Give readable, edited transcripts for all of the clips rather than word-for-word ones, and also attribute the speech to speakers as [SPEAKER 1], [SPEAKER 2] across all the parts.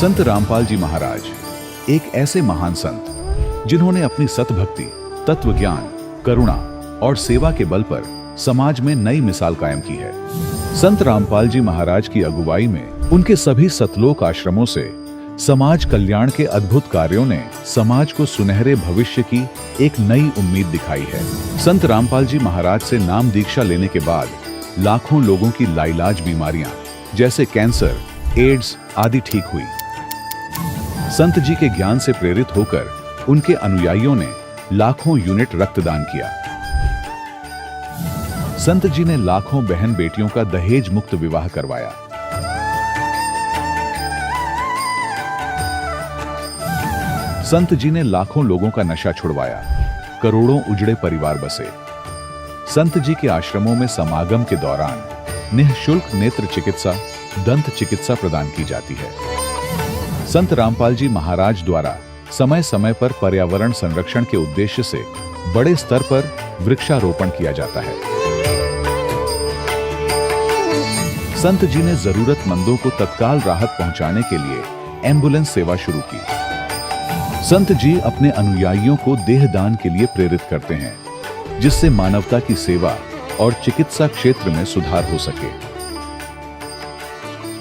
[SPEAKER 1] संत रामपाल जी महाराज एक ऐसे महान संत जिन्होंने अपनी सतभक्ति, तत्व ज्ञान, करुणा और सेवा के बल पर समाज में नई मिसाल कायम की है। संत रामपाल जी महाराज की अगुवाई में उनके सभी सतलोक आश्रमों से समाज कल्याण के अद्भुत कार्यों ने समाज को सुनहरे भविष्य की एक नई उम्मीद दिखाई है। संत रामपाल जी महाराज से नाम दीक्षा लेने के बाद लाखों लोगों की लाइलाज बीमारियां जैसे कैंसर, एड्स आदि ठीक हुई। संत जी के ज्ञान से प्रेरित होकर उनके अनुयायियों ने लाखों यूनिट रक्तदान किया। संत जी ने लाखों बहन बेटियों का दहेज मुक्त विवाह करवाया। संत जी ने लाखों लोगों का नशा छुड़वाया, करोड़ों उजड़े परिवार बसे। संत जी के आश्रमों में समागम के दौरान निःशुल्क नेत्र चिकित्सा, दंत चिकित्सा प्रदान की जाती है। संत रामपाल जी महाराज द्वारा समय समय पर पर्यावरण संरक्षण के उद्देश्य से बड़े स्तर पर वृक्षारोपण किया जाता है। संत जी ने जरूरतमंदों को तत्काल राहत पहुंचाने के लिए एम्बुलेंस सेवा शुरू की। संत जी अपने अनुयायियों को देहदान के लिए प्रेरित करते हैं, जिससे मानवता की सेवा और चिकित्सा क्षेत्र में सुधार हो सके।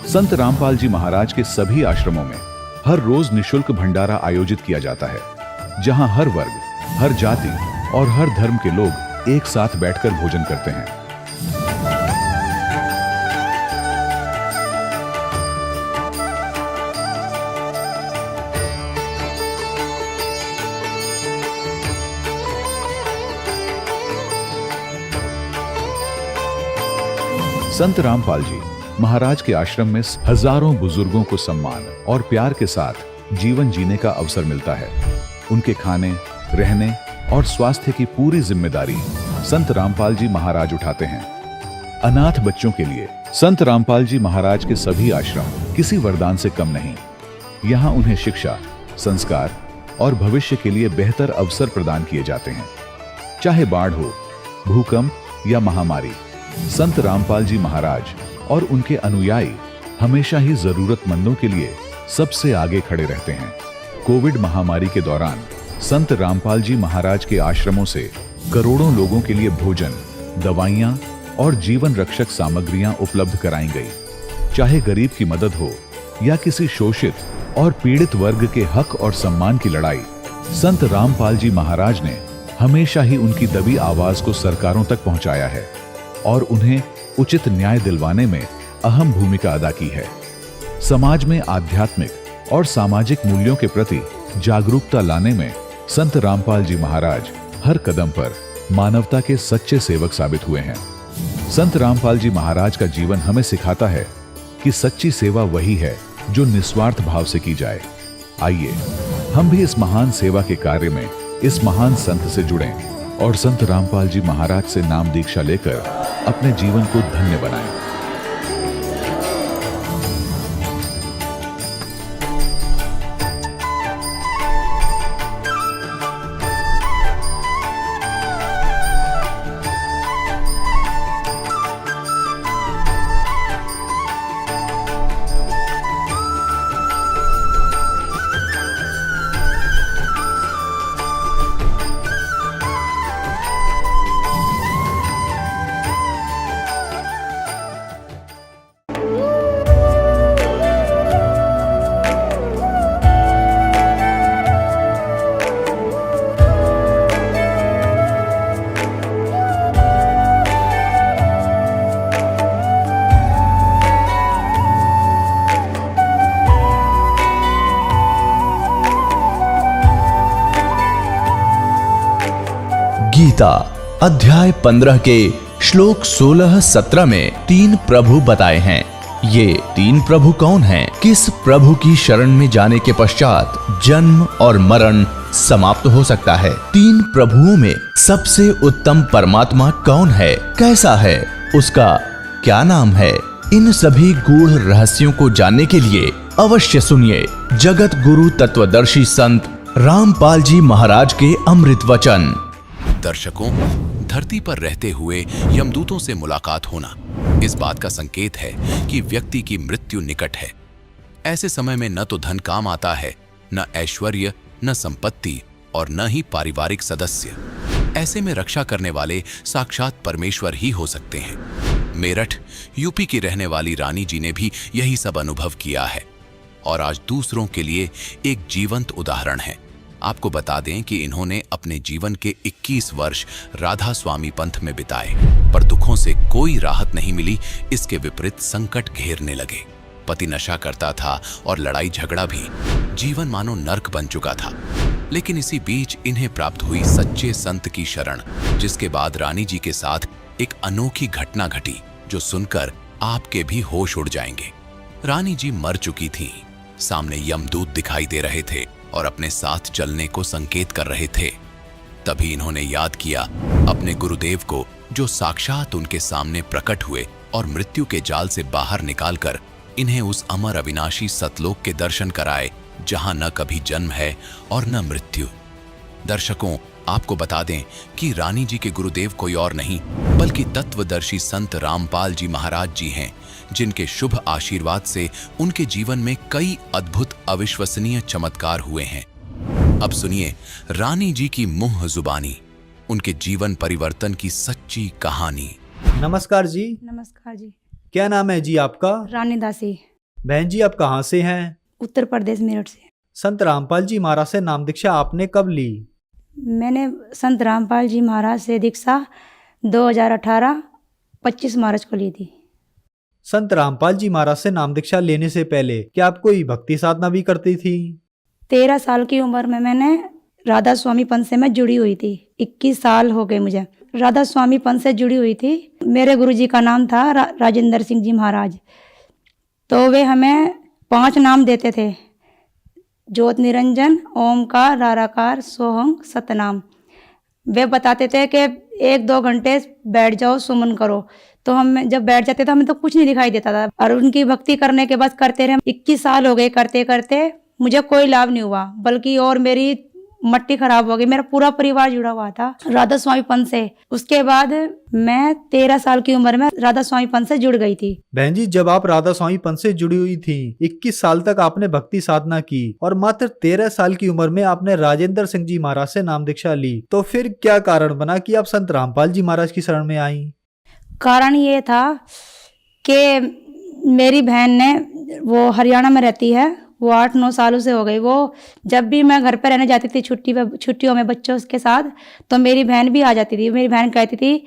[SPEAKER 1] संत रामपाल जी महाराज के सभी आश्रमों में हर रोज निःशुल्क भंडारा आयोजित किया जाता है, जहां हर वर्ग, हर जाति और हर धर्म के लोग एक साथ बैठकर भोजन करते हैं। संत रामपाल जी महाराज के आश्रम में हजारों बुजुर्गों को सम्मान और प्यार के साथ जीवन जीने का अवसर मिलता है। उनके खाने, रहने और स्वास्थ्य की पूरी जिम्मेदारी संत रामपाल जी महाराज उठाते हैं। अनाथ बच्चों के लिए संत रामपाल जी महाराज के सभी आश्रम किसी वरदान से कम नहीं। यहाँ उन्हें शिक्षा, संस्कार और भविष्य के लिए बेहतर अवसर प्रदान किए जाते हैं। चाहे बाढ़ हो, भूकंप या महामारी, संत रामपाल जी महाराज और उनके अनुयायी हमेशा ही जरूरतमंदों के लिए सबसे आगे खड़े रहते हैं। कोविड महामारी के दौरान संत रामपाल जी महाराज के आश्रमों से करोड़ों लोगों के लिए भोजन, दवाइयां और जीवन रक्षक सामग्रियां उपलब्ध कराई गई। चाहे गरीब की मदद हो या किसी शोषित और पीड़ित वर्ग के हक और सम्मान की लड़ाई, संत रामपाल जी महाराज ने हमेशा ही उनकी दबी आवाज को सरकारों तक पहुंचाया है और उन्हें उचित न्याय दिलवाने में अहम भूमिका अदा की है। समाज में आध्यात्मिक और सामाजिक मूल्यों के प्रति जागरूकता लाने में संत रामपाल जी महाराज हर कदम पर मानवता के सच्चे सेवक साबित हुए हैं। संत रामपाल जी महाराज का जीवन हमें सिखाता है कि सच्ची सेवा वही है जो निस्वार्थ भाव से की जाए। आइए हम भी इस महान सेवा के कार्य में इस महान संत से जुड़ें और संत रामपाल जी महाराज से नाम दीक्षा लेकर अपने जीवन को धन्य बनाएं।
[SPEAKER 2] गीता अध्याय 15 के श्लोक 16-17 में 3 प्रभु बताए हैं। ये 3 प्रभु कौन हैं? किस प्रभु की शरण में जाने के पश्चात जन्म और मरण समाप्त हो सकता है? 3 प्रभुओं में सबसे उत्तम परमात्मा कौन है? कैसा है? उसका क्या नाम है? इन सभी गूढ़ रहस्यों को जानने के लिए अवश्य सुनिए जगत गुरु तत्वदर्शी संत रामपाल जी महाराज के अमृत वचन।
[SPEAKER 3] दर्शकों, धरती पर रहते हुए यमदूतों से मुलाकात होना इस बात का संकेत है कि व्यक्ति की मृत्यु निकट है। ऐसे समय में न तो धन काम आता है, न ऐश्वर्य, न संपत्ति और न ही पारिवारिक सदस्य। ऐसे में रक्षा करने वाले साक्षात परमेश्वर ही हो सकते हैं। मेरठ यूपी की रहने वाली रानी जी ने भी यही सब अनुभव किया है और आज दूसरों के लिए एक जीवंत उदाहरण है। आपको बता दें कि इन्होंने अपने जीवन के 21 वर्ष राधा स्वामी पंथ में बिताए, पर दुखों से कोई राहत नहीं मिली। इसके विपरीत संकट घेरने लगे। पति नशा करता था और लड़ाई झगड़ा भी, जीवन मानो नर्क बन चुका था। लेकिन इसी बीच इन्हें प्राप्त हुई सच्चे संत की शरण, जिसके बाद रानी जी के साथ एक अनोखी घटना घटी जो सुनकर आपके भी होश उड़ जाएंगे। रानी जी मर चुकी थीं। सामने यमदूत दिखाई दे रहे थे और अपने साथ चलने को संकेत कर रहे थे। तभी इन्होंने याद किया अपने गुरुदेव को, जो साक्षात उनके सामने प्रकट हुए और मृत्यु के जाल से बाहर निकालकर इन्हें उस अमर अविनाशी सतलोक के दर्शन कराए, जहां न कभी जन्म है और न मृत्यु। दर्शकों, आपको बता दें कि रानी जी के गुरुदेव कोई और नहीं बल्कि तत्वदर्शी संत रामपाल जी महाराज जी हैं, जिनके शुभ आशीर्वाद से उनके जीवन में कई अद्भुत अविश्वसनीय चमत्कार हुए हैं। अब सुनिए रानी जी की मुंह जुबानी उनके जीवन परिवर्तन की सच्ची कहानी।
[SPEAKER 4] नमस्कार जी।
[SPEAKER 5] नमस्कार जी।
[SPEAKER 4] क्या नाम है जी आपका?
[SPEAKER 5] रानी दासी।
[SPEAKER 4] बहन जी, आप कहाँ से हैं?
[SPEAKER 5] उत्तर प्रदेश, मेरठ से।
[SPEAKER 4] संत रामपाल जी महाराज से नाम दीक्षा आपने कब ली?
[SPEAKER 5] मैंने संत रामपाल जी महाराज से दीक्षा 2018 25 मार्च को ली थी।
[SPEAKER 4] संत रामपाल जी महाराज से नाम दीक्षा लेने से पहले क्या आप कोई भक्ति साधना भी करती थी?
[SPEAKER 5] 13 साल की उम्र में मैंने राधा स्वामी पंथ से मैं जुड़ी हुई थी। 21 साल हो गए मुझे राधा स्वामी पंथ से जुड़ी हुई थी। मेरे गुरुजी का नाम था राजेंद्र सिंह जी महाराज। तो वे हमें 5 नाम देते थे: ज्योत निरंजन, ओमकार, राराकार, सोहम, सतनाम। वे बताते थे कि 1-2 घंटे बैठ जाओ, सुमन करो। तो हम जब बैठ जाते थे हमें तो कुछ नहीं दिखाई देता था, और उनकी भक्ति करने के बाद करते रहे। 21 साल हो गए करते करते, मुझे कोई लाभ नहीं हुआ, बल्कि और मेरी मट्टी खराब हो गई। मेरा पूरा परिवार जुड़ा हुआ था राधा स्वामी पंथ से। उसके बाद मैं 13 साल की उम्र में राधा स्वामी पंथ से जुड़ गई थी।
[SPEAKER 4] बहन जी, जब आप राधा स्वामी पंथ से जुड़ी हुई थी, 21 साल तक आपने भक्ति साधना की और मात्र 13 साल की उम्र में आपने राजेंद्र सिंह जी महाराज से नाम दीक्षा ली, तो फिर क्या कारण बना कि आप संत रामपाल जी महाराज की शरण में आई?
[SPEAKER 5] कारण ये था कि मेरी बहन ने, वो हरियाणा में रहती है, वो 8-9 सालों से हो गई। वो जब भी मैं घर पर रहने जाती थी छुट्टियों में बच्चों के साथ, तो मेरी बहन भी आ जाती थी। मेरी बहन कहती थी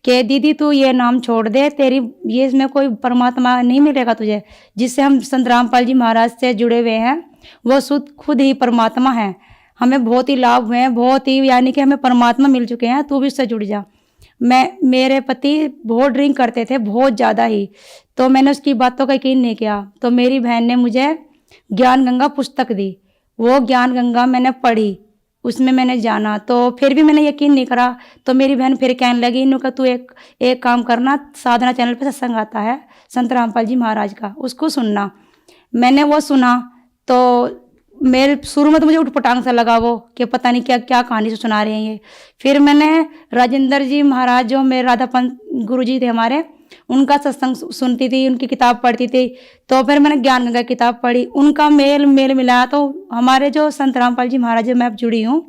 [SPEAKER 5] कि दीदी तू ये नाम छोड़ दे, तेरी ये इसमें कोई परमात्मा नहीं मिलेगा तुझे। जिससे हम संत रामपाल जी महाराज से जुड़े हुए हैं, वो खुद ही परमात्मा है। हमें बहुत ही लाभ हुए हैं, बहुत ही, यानी कि हमें परमात्मा मिल चुके हैं, तू भी उससे जुड़ जा। मेरे पति बहुत ड्रिंक करते थे, बहुत ज़्यादा ही। तो मैंने उसकी बातों का यकीन नहीं किया। तो मेरी बहन ने मुझे ज्ञान गंगा पुस्तक दी। वो ज्ञान गंगा मैंने पढ़ी, उसमें मैंने जाना, तो फिर भी मैंने यकीन नहीं करा। तो मेरी बहन फिर कहने लगी, इन्हों तू एक काम करना, साधना चैनल पे सत्संग आता है संत रामपाल जी महाराज का, उसको सुनना। मैंने वो सुना तो मेरे शुरू में तो मुझे उठपटांग सा लगा वो, कि पता नहीं क्या क्या कहानी से सुना रहे हैं ये। फिर मैंने राजेंद्र जी महाराज, जो मेरे राधा पंथ गुरु जी थे हमारे, उनका सत्संग सुनती थी, उनकी किताब पढ़ती थी। तो फिर मैंने ज्ञान गंगा किताब पढ़ी, उनका मेल मिलाया। तो हमारे जो संत रामपाल जी महाराज में मैं जुड़ी हूँ,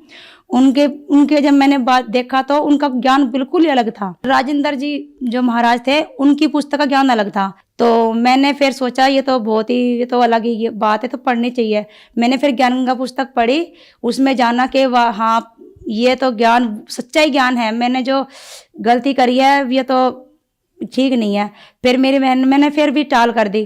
[SPEAKER 5] उनके जब मैंने बात देखा तो उनका ज्ञान बिल्कुल ही अलग था। राजेंद्र जी जो महाराज थे, उनकी पुस्तक का ज्ञान अलग था। तो मैंने फिर सोचा ये तो अलग ही बात है, तो पढ़नी चाहिए। मैंने फिर ज्ञान गंगा पुस्तक पढ़ी, उसमें जाना कि वाह, हाँ ये तो ज्ञान सच्चा ही ज्ञान है, मैंने जो गलती करी है ये तो ठीक नहीं है। फिर मेरी बहन, मैंने फिर भी टाल कर दी।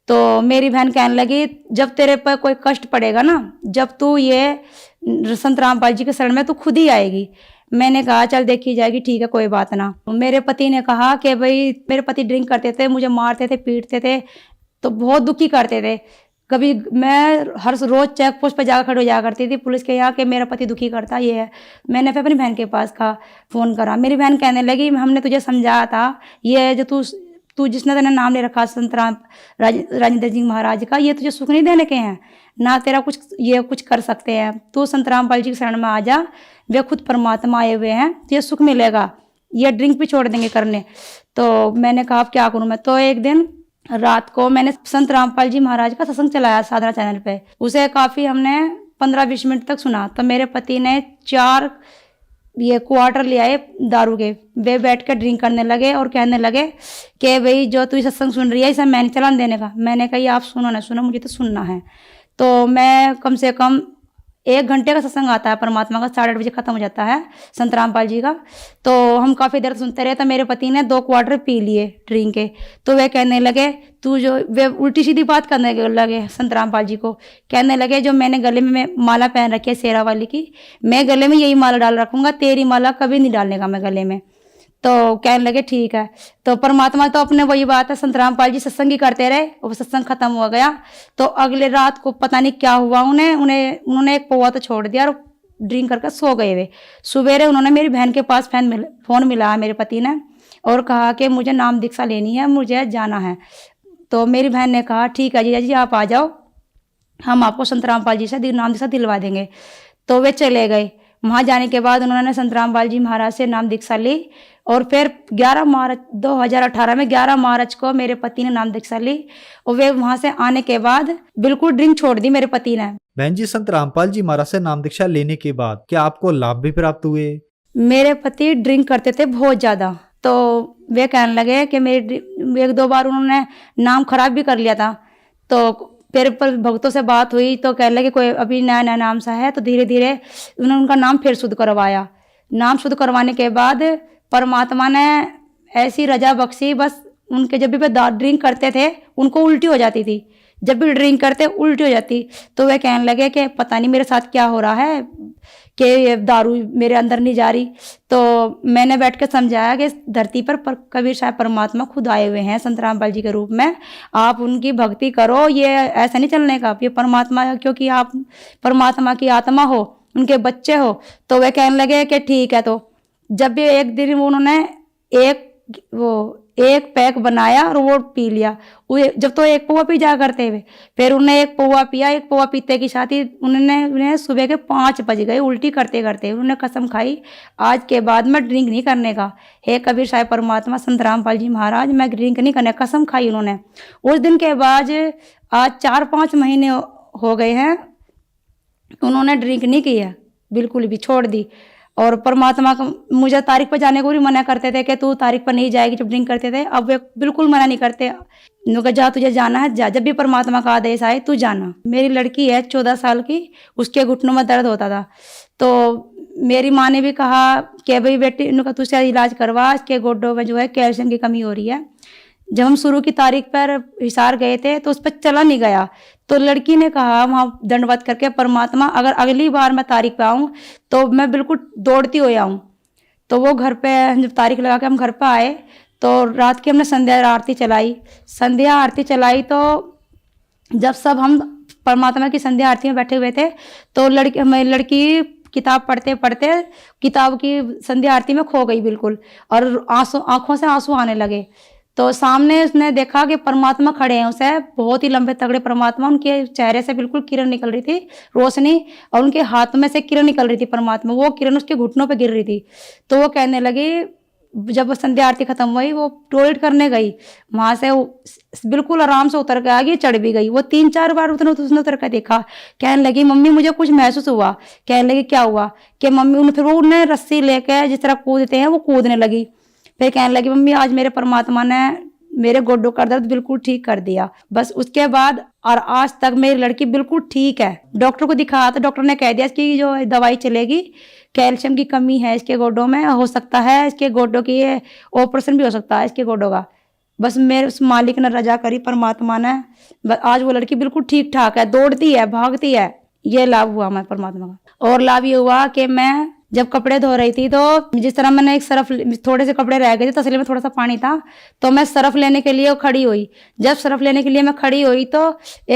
[SPEAKER 5] तो मेरी बहन कहने लगी, जब तेरे पर कोई कष्ट पड़ेगा ना, जब तू ये संत रामपाल जी के शरण में तू खुद ही आएगी। मैंने कहा चल देखी जाएगी, ठीक है कोई बात ना। मेरे पति ने कहा कि भाई, मेरे पति ड्रिंक करते थे, मुझे मारते थे, पीटते थे, तो बहुत दुखी करते थे। कभी मैं हर रोज चेक पोस्ट पर जाकर खड़ी हो जाया करती थी पुलिस के यहाँ, कि मेरा पति दुखी करता ये है। मैंने फिर अपनी बहन के पास फ़ोन करा। मेरी बहन कहने लगी, हमने तुझे समझाया था, ये जो तू जिसने तेने नाम ले रखा संत राजेंद्र सिंह महाराज का, ये तुझे सुख नहीं देने के हैं ना, तेरा कुछ कर सकते हैं। तू संत रामपाल जी के शरण में आ जा, वे खुद परमात्मा आए हुए हैं, तुझे सुख मिलेगा, ये ड्रिंक भी छोड़ देंगे करने। तो मैंने कहा अब क्या करूँ मैं। तो एक दिन रात को मैंने संत रामपाल जी महाराज का सत्संग चलाया साधना चैनल पे। उसे काफ़ी हमने 15-20 मिनट तक सुना। तो मेरे पति ने 4 ये क्वार्टर ले आए दारू के, वे बैठ कर ड्रिंक करने लगे और कहने लगे कि भाई जो तू सत्संग सुन रही है इसे मैं नहीं चलान देने का। मैंने कहा ये आप सुनो ना सुनो, मुझे तो सुनना है। तो मैं कम से कम 1 घंटे का सत्संग आता है परमात्मा का, 8:30 बजे खत्म हो जाता है संत रामपाल जी का। तो हम काफ़ी देर सुनते रहे। तो मेरे पति ने 2 क्वार्टर पी लिए ड्रिंक के। तो वे कहने लगे तू जो, वे उल्टी सीधी बात करने लगे संत रामपाल जी को। कहने लगे जो मैंने गले में माला पहन रखी है शेरा वाली की, मैं गले में यही माला डाल रखूँगा, तेरी माला कभी नहीं डालने का मैं गले में। तो कहने लगे ठीक है। तो परमात्मा तो अपने वही बात है, संत रामपाल जी सत्संग ही करते रहे और सत्संग खत्म हो गया। तो अगले रात को पता नहीं क्या हुआ, उन्होंने एक पौवा तो छोड़ दिया और ड्रिंक करके सो गए वे। सवेरे उन्होंने मेरी बहन के पास फ़ोन मिलाया मेरे पति ने और कहा कि मुझे नाम दीक्षा लेनी है, मुझे जाना है। तो मेरी बहन ने कहा ठीक है जीजा जी आप आ जाओ, हम आपको संत रामपाल जी से नाम दीक्षा दिलवा देंगे। तो वे चले गए। वहाँ जाने के बाद उन्होंने संत रामपाल जी महाराज से नाम दीक्षा ली और फिर 11 मार्च 2018 में 11 मार्च को मेरे पति ने नाम दीक्षा ली। और वे वहाँ से आने के बाद बिल्कुल ड्रिंक छोड़ दी मेरे पति ने।
[SPEAKER 4] बहन जी, संत रामपाल जी महाराज से नाम दीक्षा लेने के बाद क्या आपको लाभ भी प्राप्त हुए?
[SPEAKER 5] मेरे पति ड्रिंक करते थे बहुत ज़्यादा। तो वे कहने लगे कि मेरी 1-2 बार उन्होंने नाम खराब भी कर लिया था। तो फिर पर भक्तों से बात हुई तो कहने लगे कोई अभी नया नया नाम सा है। तो धीरे धीरे उन्होंने उनका नाम फिर शुद्ध करवाया। नाम शुद्ध करवाने के बाद परमात्मा ने ऐसी रजा बख्शी, बस उनके जब भी वे ड्रिंक करते थे उनको उल्टी हो जाती थी, जब भी ड्रिंक करते उल्टी हो जाती। तो वे कहने लगे कि पता नहीं मेरे साथ क्या हो रहा है कि ये दारू मेरे अंदर नहीं जा रही। तो मैंने बैठ कर समझाया कि धरती पर कबीर साहब परमात्मा खुद आए हुए हैं संत रामपाल जी के रूप में, आप उनकी भक्ति करो, ये ऐसा नहीं चलने का, ये परमात्मा है, क्योंकि आप परमात्मा की आत्मा हो, उनके बच्चे हो। तो वे कहने लगे कि ठीक है। तो जब भी एक दिन उन्होंने एक पैक बनाया और वो पी लिया। जब तो एक पौवा पी जा करते हुए, फिर उन्हें एक पौवा पिया। एक पौवा पीते के साथ ही उन्हें सुबह के 5 बज गए उल्टी करते करते। उन्होंने कसम खाई आज के बाद मैं ड्रिंक नहीं करने का, हे कबीर साहब परमात्मा संत रामपाल जी महाराज मैं ड्रिंक नहीं करने, कसम खाई उन्होंने। उस दिन के बाद आज 4-5 महीने हो गए हैं उन्होंने ड्रिंक नहीं की है, बिल्कुल भी छोड़ दी। और परमात्मा का मुझे तारीख पर जाने को भी मना करते थे कि तू तारीख पर नहीं जाएगी, जब ड्रिंक करते थे। अब वे बिल्कुल मना नहीं करते, उनका जा तुझे जाना है जा, जब भी परमात्मा का आदेश आए तू जाना। मेरी लड़की है 14 साल की, उसके घुटनों में दर्द होता था। तो मेरी माँ ने भी कहा कि भाई बेटी इनका तुझसे इलाज करवा, इसके गोड्डों में जो है कैल्शियम की कमी हो रही है। जब हम शुरू की तारीख पर हिसार गए थे तो उस पर चला नहीं गया। तो लड़की ने कहा वहाँ दंडवत करके परमात्मा अगर अगली बार मैं तारीख पे आऊँ तो मैं बिल्कुल दौड़ती हो आऊँ। तो वो घर पे जब तारीख लगा के हम घर पे आए तो रात की हमने संध्या आरती चलाई। तो जब सब हम परमात्मा की संध्या आरती में बैठे हुए थे तो लड़की किताब पढ़ते पढ़ते किताब की संध्या आरती में खो गई बिल्कुल, और आंखों से आंसू आने लगे। तो सामने उसने देखा कि परमात्मा खड़े हैं, उसे बहुत ही लंबे तगड़े परमात्मा, उनके चेहरे से बिल्कुल किरण निकल रही थी, रोशनी, और उनके हाथ में से किरण निकल रही थी परमात्मा, वो किरण उसके घुटनों पे गिर रही थी। तो वो कहने लगी, जब संध्या आरती खत्म हुई वो टॉयलेट करने गई, वहां से बिल्कुल आराम से उतर के आ गई, चढ़ भी गई। वो 3-4 बार उसने उतर कर देखा, कहने लगी मम्मी मुझे कुछ महसूस हुआ। कहने लगी क्या हुआ कि मम्मी, फिर वो उन्हें रस्सी लेके जिस तरह कूदते हैं वो कूदने लगी। फिर कहने लगी मम्मी आज मेरे परमात्मा ने मेरे गोड्डों का दर्द बिल्कुल ठीक कर दिया। बस उसके बाद और आज तक मेरी लड़की बिल्कुल ठीक है। डॉक्टर को दिखाया तो डॉक्टर ने कह दिया इसकी जो दवाई चलेगी, कैल्शियम की कमी है इसके गोड्डों में, हो सकता है इसके गोड्डों की ऑपरेशन भी हो सकता है इसके गोड्डों का। बस मेरे उस मालिक ने रजा करी परमात्मा ने, आज वो लड़की बिल्कुल ठीक ठाक है, दौड़ती है, भागती है। ये लाभ हुआ हमारे परमात्मा का। और लाभ ये हुआ कि मैं जब कपड़े धो रही थी तो जिस तरह मैंने एक सरफ, थोड़े से कपड़े रह गए थे तसले में थोड़ा सा पानी था, तो मैं सरफ लेने के लिए खड़ी हुई। जब सरफ लेने के लिए मैं खड़ी हुई तो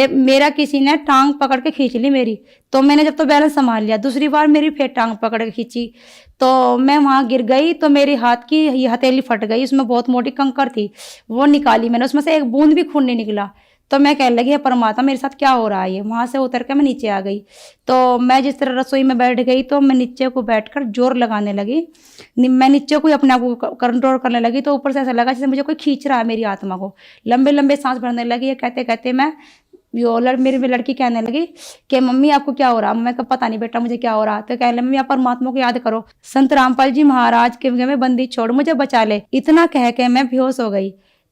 [SPEAKER 5] मेरा किसी ने टांग पकड़ के खींच ली मेरी। तो मैंने जब तो बैलेंस संभाल लिया, दूसरी बार मेरी फिर टांग पकड़ के खींची तो मैं वहाँ गिर गई। तो मेरी हाथ की हथेली फट गई, उसमें बहुत मोटी कंकर थी, वो निकाली मैंने, उसमें से एक बूंद भी खून नहीं निकला। तो मैं कहने लगी, परमात्मा मेरे साथ क्या हो रहा है ये। वहाँ से उतर के मैं नीचे आ गई। तो मैं जिस तरह रसोई में बैठ गई तो मैं नीचे को बैठकर जोर लगाने लगी। मैं नीचे को ही अपने आप को कंट्रोल करने लगी। तो ऊपर से ऐसा लगा जैसे मुझे कोई खींच रहा है मेरी आत्मा को। लंबे लंबे सांस भरने लगी। ये कहते कहते मैं मेरी लड़की कहने लगी कि मम्मी आपको क्या हो रहा। मैं कहा पता नहीं बेटा मुझे क्या हो रहा। तो कहने लगी, मम्मी आप परमात्मा को याद करो, संत रामपाल जी महाराज के में बंदी छोड़ मुझे बचा ले। इतना कह के मैं बेहोश हो गई।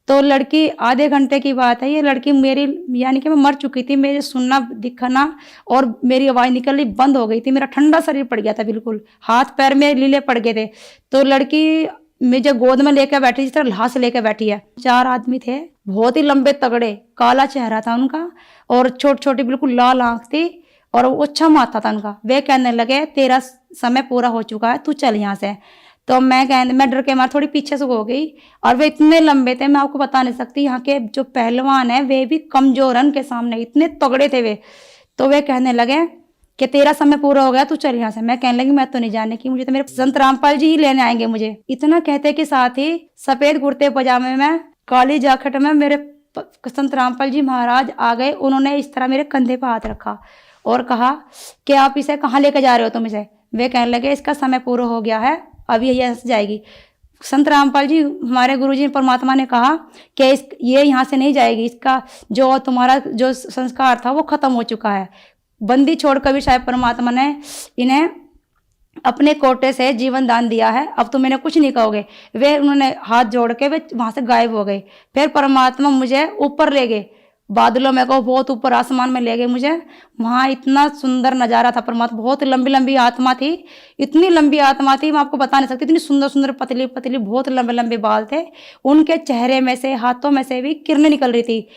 [SPEAKER 5] तो लड़की, आधे घंटे की बात है, ये लड़की मेरी, यानी कि मैं मर चुकी थी। मेरे सुनना दिखना और मेरी आवाज़ निकलनी बंद हो गई थी। मेरा ठंडा शरीर पड़ गया था बिल्कुल, हाथ पैर में लीले पड़ गए थे। तो लड़की मुझे गोद में लेकर बैठी, जिस तरह लाश लेकर बैठी है। 4 आदमी थे, बहुत ही लंबे तगड़े, काला चेहरा था उनका और छोटी छोटी बिल्कुल लाल आंख थी और अच्छा माथा था उनका। वे कहने लगे तेरा समय पूरा हो चुका है, तू चल यहाँ से। तो मैं डर के मार थोड़ी पीछे से हो गई। और वे इतने लंबे थे, मैं आपको बता नहीं सकती। यहाँ के जो पहलवान है वे भी कमजोर हैं उनके सामने, इतने तगड़े थे वे। तो वे कहने लगे कि तेरा समय पूरा हो गया, तू चल यहाँ से। मैं कहने लगी मैं तो नहीं जाने की, मुझे तो मेरे संत रामपाल जी ही लेने आएंगे मुझे। इतना कहते के साथ ही सफेद कुर्ते पजामे में, काली जैकेट में मेरे संत रामपाल जी महाराज आ गए। उन्होंने इस तरह मेरे कंधे पर हाथ रखा और कहा कि आप इसे कहाँ लेकर जा रहे हो तुम इसे। वे कहने लगे इसका समय पूरा हो गया है, अब ये यहाँ से जाएगी। संत रामपाल जी हमारे गुरुजी परमात्मा ने कहा कि ये यहाँ से नहीं जाएगी, इसका जो तुम्हारा जो संस्कार था वो खत्म हो चुका है। बंदी छोड़ कबीर साहब परमात्मा ने इन्हें अपने कोटे से जीवन दान दिया है, अब तुम इन्हें कुछ नहीं कहोगे। वे उन्होंने हाथ जोड़ के वे वहाँ से गायब हो गए। फिर परमात्मा मुझे ऊपर ले गए, बादलों में को बहुत ऊपर आसमान में ले गए मुझे। वहाँ इतना सुंदर नज़ारा था। परमात्मा बहुत लंबी लंबी आत्मा थी, इतनी लंबी आत्मा थी मैं आपको बता नहीं सकती। इतनी सुंदर सुंदर पतली पतली बहुत लंबे लंबे बाल थे। उनके चेहरे में से, हाथों में से भी किरणें निकल रही थी।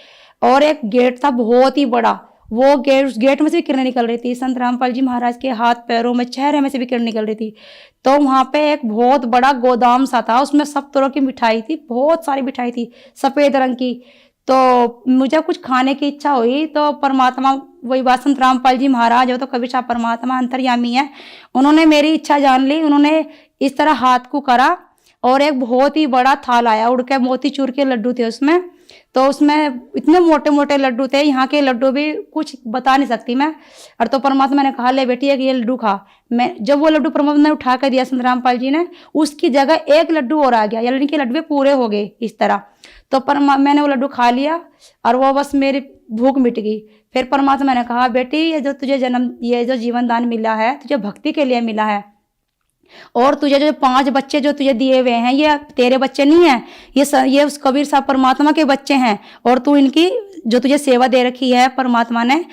[SPEAKER 5] और एक गेट था बहुत ही बड़ा, वो गेट में से भी किरणें निकल रही थी। संत रामपाल जी महाराज के हाथ पैरों में, चेहरे में से भी किरण निकल रही थी। तो वहाँ पे एक बहुत बड़ा गोदाम सा था, उसमें सब तरह की मिठाई थी, बहुत सारी मिठाई थी सफ़ेद रंग की। तो मुझे कुछ खाने की इच्छा हुई तो परमात्मा, वही बात, संत रामपाल जी महाराज हो तो कबीर साहब परमात्मा अंतर्यामी है, उन्होंने मेरी इच्छा जान ली। उन्होंने इस तरह हाथ को करा और एक बहुत ही बड़ा थाल आया उड़ के, मोतीचूर के लड्डू थे उसमें। तो उसमें इतने मोटे मोटे लड्डू थे, यहाँ के लड्डू भी कुछ बता नहीं सकती मैं। और तो परमात्मा ने कहा ले बेटी ये लड्डू खा। मैं जब वो लड्डू परमात्मा ने उठा कर दिया संत रामपाल जी ने, उसकी जगह एक लड्डू और आ गया, यानी कि लड्डू पूरे हो गए इस तरह। तो मैंने वो लड्डू खा लिया और वो बस मेरी भूख मिट गई। फिर परमात्मा ने कहा बेटी ये जो तुझे ये जो जीवन दान मिला है तुझे भक्ति के लिए मिला है, और तुझे जो 5 बच्चे जो तुझे दिए हुए हैं ये तेरे बच्चे नहीं हैं, ये उस कबीर साहब परमात्मा के बच्चे हैं। और तू इनकी जो तुझे सेवा दे रखी है परमात्मा ने,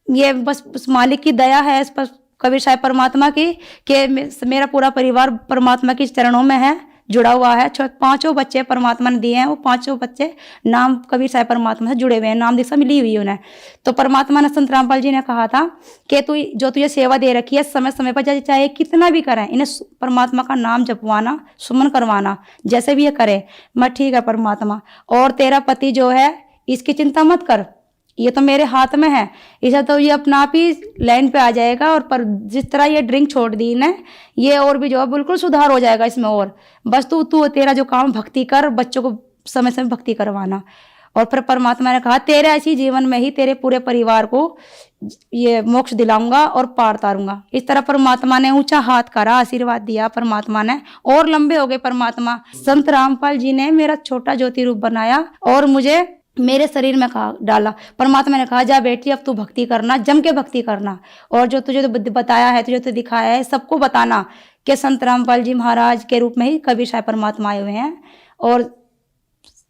[SPEAKER 5] ये बस उस मालिक की दया है इस पर, कबीर साहब परमात्मा की, कि मेरा पूरा परिवार परमात्मा के चरणों में है, जुड़ा हुआ है। 5 बच्चे परमात्मा ने दिए हैं, वो 5 बच्चे नाम कबीर साहब परमात्मा से जुड़े हुए हैं, नाम दीक्षा मिली हुई है उन्हें। तो परमात्मा ने संत रामपाल जी ने कहा था कि तू जो तुझे सेवा दे रखी है समय समय पर चाहे कितना भी करें, इन्हें परमात्मा का नाम जपवाना, सुमन करवाना, जैसे भी ये करे। मैं ठीक है परमात्मा, और तेरा पति जो है इसकी चिंता मत कर, ये तो मेरे हाथ में है, इसे तो ये अपना आप ही लाइन पे आ जाएगा। और पर जिस तरह ये ड्रिंक छोड़ दी ने, ये और भी जो है बिल्कुल सुधार हो जाएगा इसमें। और बस तू तेरा जो काम भक्ति कर, बच्चों को समय समय भक्ति करवाना। और फिर परमात्मा ने कहा तेरे ऐसी जीवन में ही तेरे पूरे परिवार को ये मोक्ष दिलाऊंगा और पार तारूंगा। इस तरह परमात्मा ने ऊंचा हाथ करा, आशीर्वाद दिया परमात्मा ने, और लंबे हो गए परमात्मा। संत रामपाल जी ने मेरा छोटा ज्योति रूप बनाया और मुझे मेरे शरीर में डाला। परमात्मा ने कहा जा बेटी अब तू भक्ति करना, जम के भक्ति करना, और जो तुझे बताया है, तुझे तो दिखाया है, सबको बताना कि संत रामपाल जी महाराज के रूप में ही कबीर साहब परमात्मा आए हुए हैं। और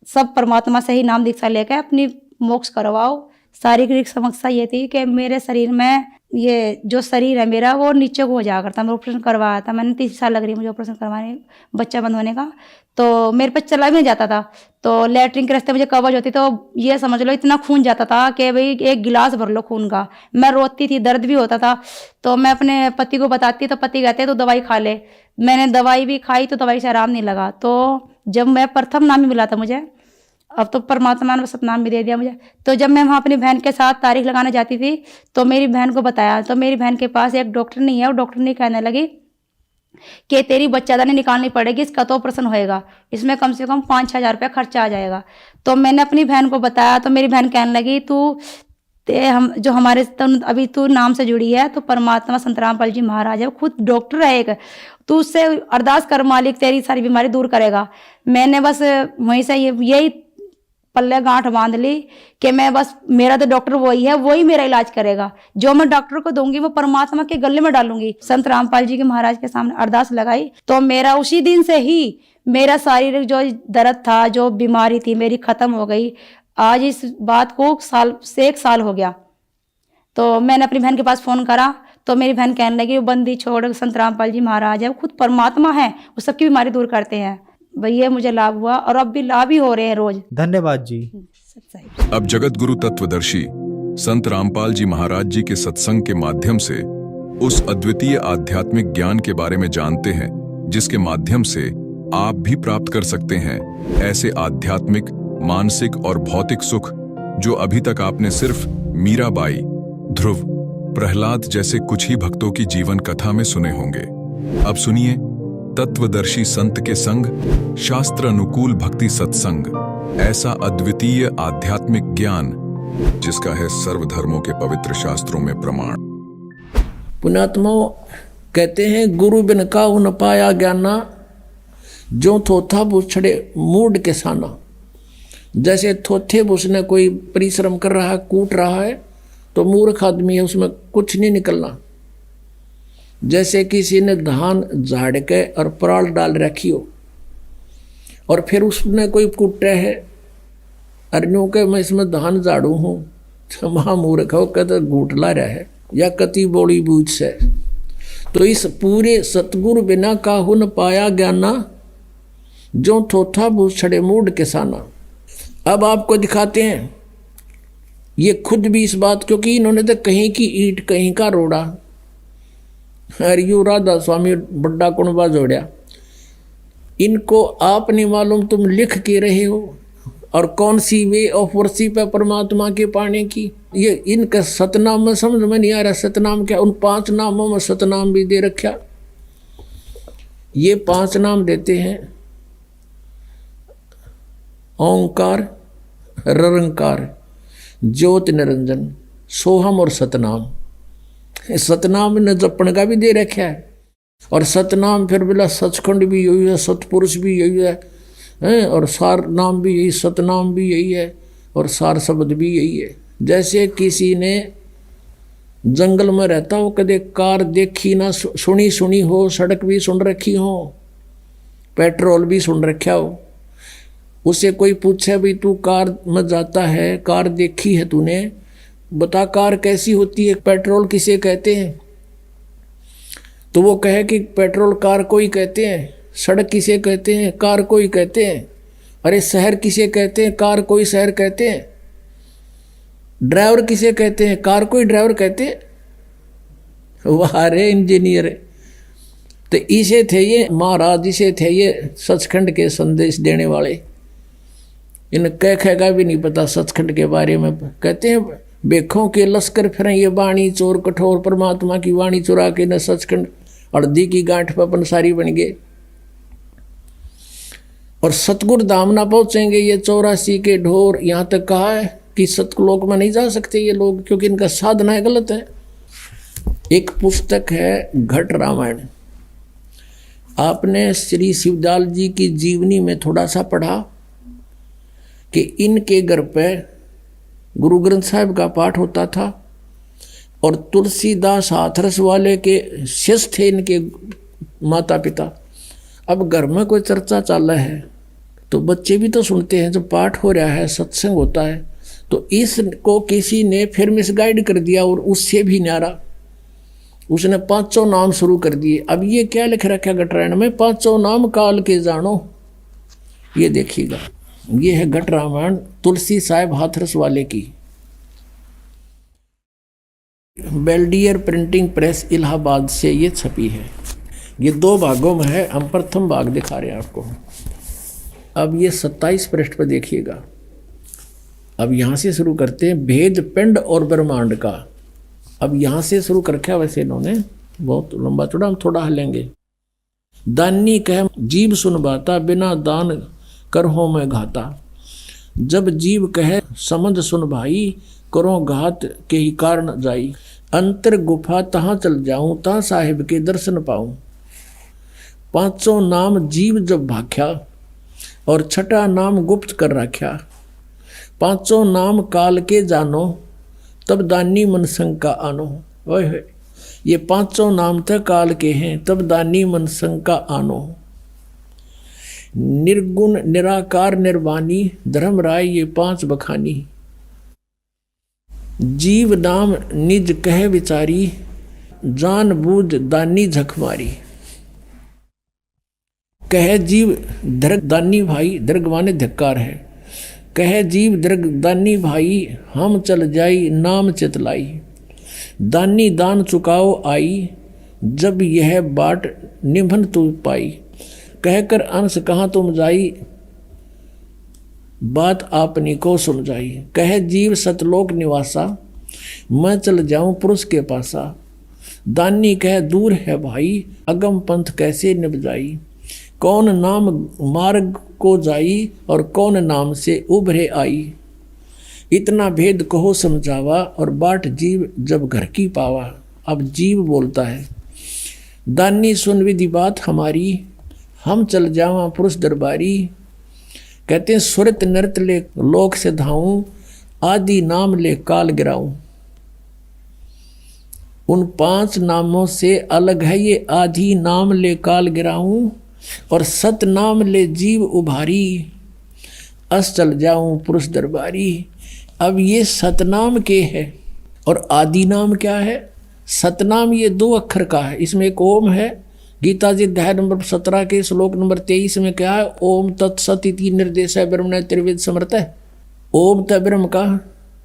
[SPEAKER 5] सब परमात्मा से ही नाम दीक्षा लेकर अपनी मोक्ष करवाओ। शारीरिक समस्या ये थी कि मेरे शरीर में, ये जो शरीर है मेरा वो नीचे को हो जाया करता। मैं ऑपरेशन करवाया था, मैंने 30 साल लग रही मुझे ऑपरेशन करवाने, बच्चा बंद होने का। तो मेरे पे चला भी नहीं जाता था, तो लैट्रिन के रास्ते मुझे कवच होती, तो ये समझ लो इतना खून जाता था कि भाई 1 गिलास भर लो खून का। मैं रोती थी, दर्द भी होता था। तो मैं अपने पति को बताती, तो पति कहते तो दवाई खा ले। मैंने दवाई भी खाई तो दवाई से आराम नहीं लगा। तो जब मैं प्रथम नाम ही मिला था मुझे, अब तो परमात्मा ने सतनाम भी दे दिया मुझे। तो जब मैं वहाँ अपनी बहन के साथ तारीख लगाने जाती थी तो मेरी बहन को बताया, तो मेरी बहन के पास एक डॉक्टर नहीं है, और डॉक्टर नहीं कहने लगी कि तेरी बच्चादानी निकालनी पड़ेगी, इसका तो ऑपरेशन होएगा, इसमें कम से कम 5-6 हज़ार रुपया खर्चा आ जाएगा। तो मैंने अपनी बहन को बताया, तो मेरी बहन कहने लगी हम जो हमारे अभी तू नाम से जुड़ी है, तो परमात्मा संत रामपाल जी महाराज है, खुद डॉक्टर है एक, तू उससे अरदास कर, मालिक तेरी सारी बीमारी दूर करेगा। मैंने बस वहीं से यही पल्ले गांठ बांध ली कि मैं बस, मेरा तो डॉक्टर वही है, वही मेरा इलाज करेगा, जो मैं डॉक्टर को दूंगी वो परमात्मा के गले में डालूंगी। संत रामपाल जी के महाराज के सामने अरदास लगाई, तो मेरा उसी दिन से ही मेरा शारीरिक जो दर्द था, जो बीमारी थी मेरी खत्म हो गई। आज इस बात को 1 साल हो गया। तो मैंने अपनी बहन के पास फोन करा, तो मेरी बहन कहने लगी वो बंदी छोड़, संत रामपाल जी महाराज है, वो खुद परमात्मा है, वो सबकी बीमारी दूर करते हैं। भैया मुझे लाभ हुआ और अब भी लाभ ही हो रहे हैं रोज।
[SPEAKER 4] धन्यवाद जी।
[SPEAKER 6] अब जगत गुरु तत्वदर्शी संत रामपाल जी महाराज जी के सत्संग के माध्यम से उस अद्वितीय आध्यात्मिक ज्ञान के बारे में जानते हैं, जिसके माध्यम से आप भी प्राप्त कर सकते हैं ऐसे आध्यात्मिक, मानसिक और भौतिक सुख जो अभी तक आपने सिर्फ मीराबाई, ध्रुव, प्रहलाद जैसे कुछ ही भक्तों की जीवन कथा में सुने होंगे। अब सुनिए तत्वदर्शी संत के संग शास्त्र अनुकूल भक्ति सत्संग, ऐसा अद्वितीय आध्यात्मिक ज्ञान जिसका है सर्वधर्मों के पवित्र शास्त्रों में प्रमाण।
[SPEAKER 7] पुण्यात्माओं कहते हैं, गुरु बिन काहू न पाया ज्ञाना, जो थोथा बुछड़े मूड के साना। जैसे थोथे बुसने कोई परिश्रम कर रहा है, कूट रहा है, तो मूर्ख आदमी है, उसमें कुछ नहीं निकलना। जैसे किसी ने धान झाड़ के और पराल डाल रखी हो, और फिर उसने कोई कुटे है, अरन्यों के मैं इसमें धान झाड़ू हूँ, महामूर्ख हो, कहते घूटला रहा है या कति बोली बूझ से। तो इस पूरे सतगुरु बिना काहू न पाया ज्ञाना, जो थोथा बूछड़े मूड के साना। अब आपको दिखाते हैं, ये खुद भी इस बात, क्योंकि इन्होंने तो कहीं की ईंट कहीं का रोड़ा, अरे यू राधा स्वामी बड्डा कुणबा जोड़िया। इनको आप नहीं मालूम तुम लिख के रहे हो, और कौन सी वे ऑफ वर्शिप है परमात्मा के पाने की। ये इनका सतनाम में समझ में नहीं आ रहा, सतनाम क्या, उन 5 नामों में सतनाम भी दे रखा। ये 5 नाम देते हैं, ओंकार, ररंकार, ज्योत निरंजन, सोहम और सतनाम। सतनाम ने जपण का भी दे रखा है, और सतनाम फिर बोला सचखंड भी यही है, सतपुरुष भी यही है, और सार नाम भी यही, सतनाम भी यही है, और सार शब्द भी यही है। जैसे किसी ने जंगल में रहता हो, कदे कार देखी ना सुनी हो, सड़क भी सुन रखी हो, पेट्रोल भी सुन रखा हो, उससे कोई पूछे भाई तू कार में जाता है, कार देखी है तूने, बता कार कैसी होती है, पेट्रोल किसे कहते हैं? तो वो कहे कि पेट्रोल कार को ही कहते हैं। सड़क किसे कहते हैं? कार को ही कहते हैं। अरे शहर किसे कहते हैं? कार को ही शहर कहते हैं। ड्राइवर किसे कहते हैं? कार को ही ड्राइवर कहते हैं। वाह रे इंजीनियर। तो इसे थे ये महाराज, इसे थे ये सचखंड के संदेश देने वाले। इन कह का भी नहीं पता सचखंड के बारे में। कहते हैं बेखों के लश्कर फिर ये वाणी चोर कठोर, परमात्मा की वाणी चुरा के न सचखंड अर्धी की गांठ पर पंसारी बन गए, और सतगुरु धाम ना पहुंचेंगे ये 84 के ढोर। यहाँ तक कहा है कि सतलोक में नहीं जा सकते ये लोग, क्योंकि इनका साधना गलत है। एक पुस्तक है घट रामायण, आपने श्री शिवदयाल जी की जीवनी में थोड़ा सा पढ़ा कि इनके घर पे गुरु ग्रंथ साहिब का पाठ होता था, और तुलसीदास हाथरस वाले के शिष्य थे इनके माता पिता। अब घर में कोई चर्चा चल रहा है तो बच्चे भी तो सुनते हैं, जब पाठ हो रहा है, सत्संग होता है, तो इसको किसी ने फिर मिसगाइड कर दिया, और उससे भी न्यारा उसने 5 नाम शुरू कर दिए। अब ये क्या लिख रखा है घटरायण में? 5 नाम काल के जानो। ये देखिएगा, ये है घट रामायण तुलसी साहिब हाथरस वाले की, बेल्डियर प्रिंटिंग प्रेस इलाहाबाद से ये छपी है। ये 2 भागों में है, हम प्रथम भाग दिखा रहे हैं आपको। अब ये 27 पृष्ठ पर देखिएगा। अब यहाँ से शुरू करते हैं, भेद पिंड और ब्रह्मांड का। अब यहाँ से शुरू कर रखा, वैसे इन्होंने बहुत लंबा चौड़ा, हम थोड़ा हलेंगे। दानी कह जीव सुनबाता, बिना दान कर हो मैं घाता। जब जीव कहे समझ सुन भाई, करो घात के ही कारण जाई। अंतर गुफा तहाँ चल जाऊं, ता साहिब के दर्शन पाऊं। पांचों नाम जीव जब भाख्या, और छठा नाम गुप्त कर रख्या। पांचों नाम काल के जानो, तब दानी मन शंका आनो। ओए ये पांचों नाम तो काल के हैं, तब दानी मन शंका आनो। निर्गुण निराकार निर्वाणी, धर्म राय ये पांच बखानी। जीव नाम निज कह विचारी, जान बूझ दानी झक मारी। कह जीव दर्ग दानी भाई, दर्ग माने धिक्कार है। कह जीव दर्ग दानी भाई, हम चल जाई नाम चितलाई। दानी दान चुकाओ आई, जब यह बाट निभन तू पाई। कहकर अंश कहाँ तुम जाई, बात आपनी को समझाई। कह जीव सतलोक निवासा, मैं चल जाऊं पुरुष के पासा। दानी कह दूर है भाई, अगम पंथ कैसे निभ जाई। कौन नाम मार्ग को जाई, और कौन नाम से उभरे आई। इतना भेद कहो समझावा, और बाट जीव जब घर की पावा। अब जीव बोलता है, दानी सुन विधि बात हमारी, हम चल जावा पुरुष दरबारी। कहते हैं सुरत नृत ले लोक से धाऊं, आदि नाम ले काल गिराऊं। उन पांच नामों से अलग है ये आदि नाम ले काल गिराऊं, और सत नाम ले जीव उभारी। अस चल जाऊं पुरुष दरबारी। अब ये सतनाम के है, और आदि नाम क्या है। सतनाम ये 2 अक्षर का है, इसमें एक ओम है। गीता जी अध्याय नंबर 17 के श्लोक नंबर 23 में क्या है, ओम तत्सत इति निर्देश है ब्रह्म त्रिवेद समर्थ है। ओम त ब्रह्म का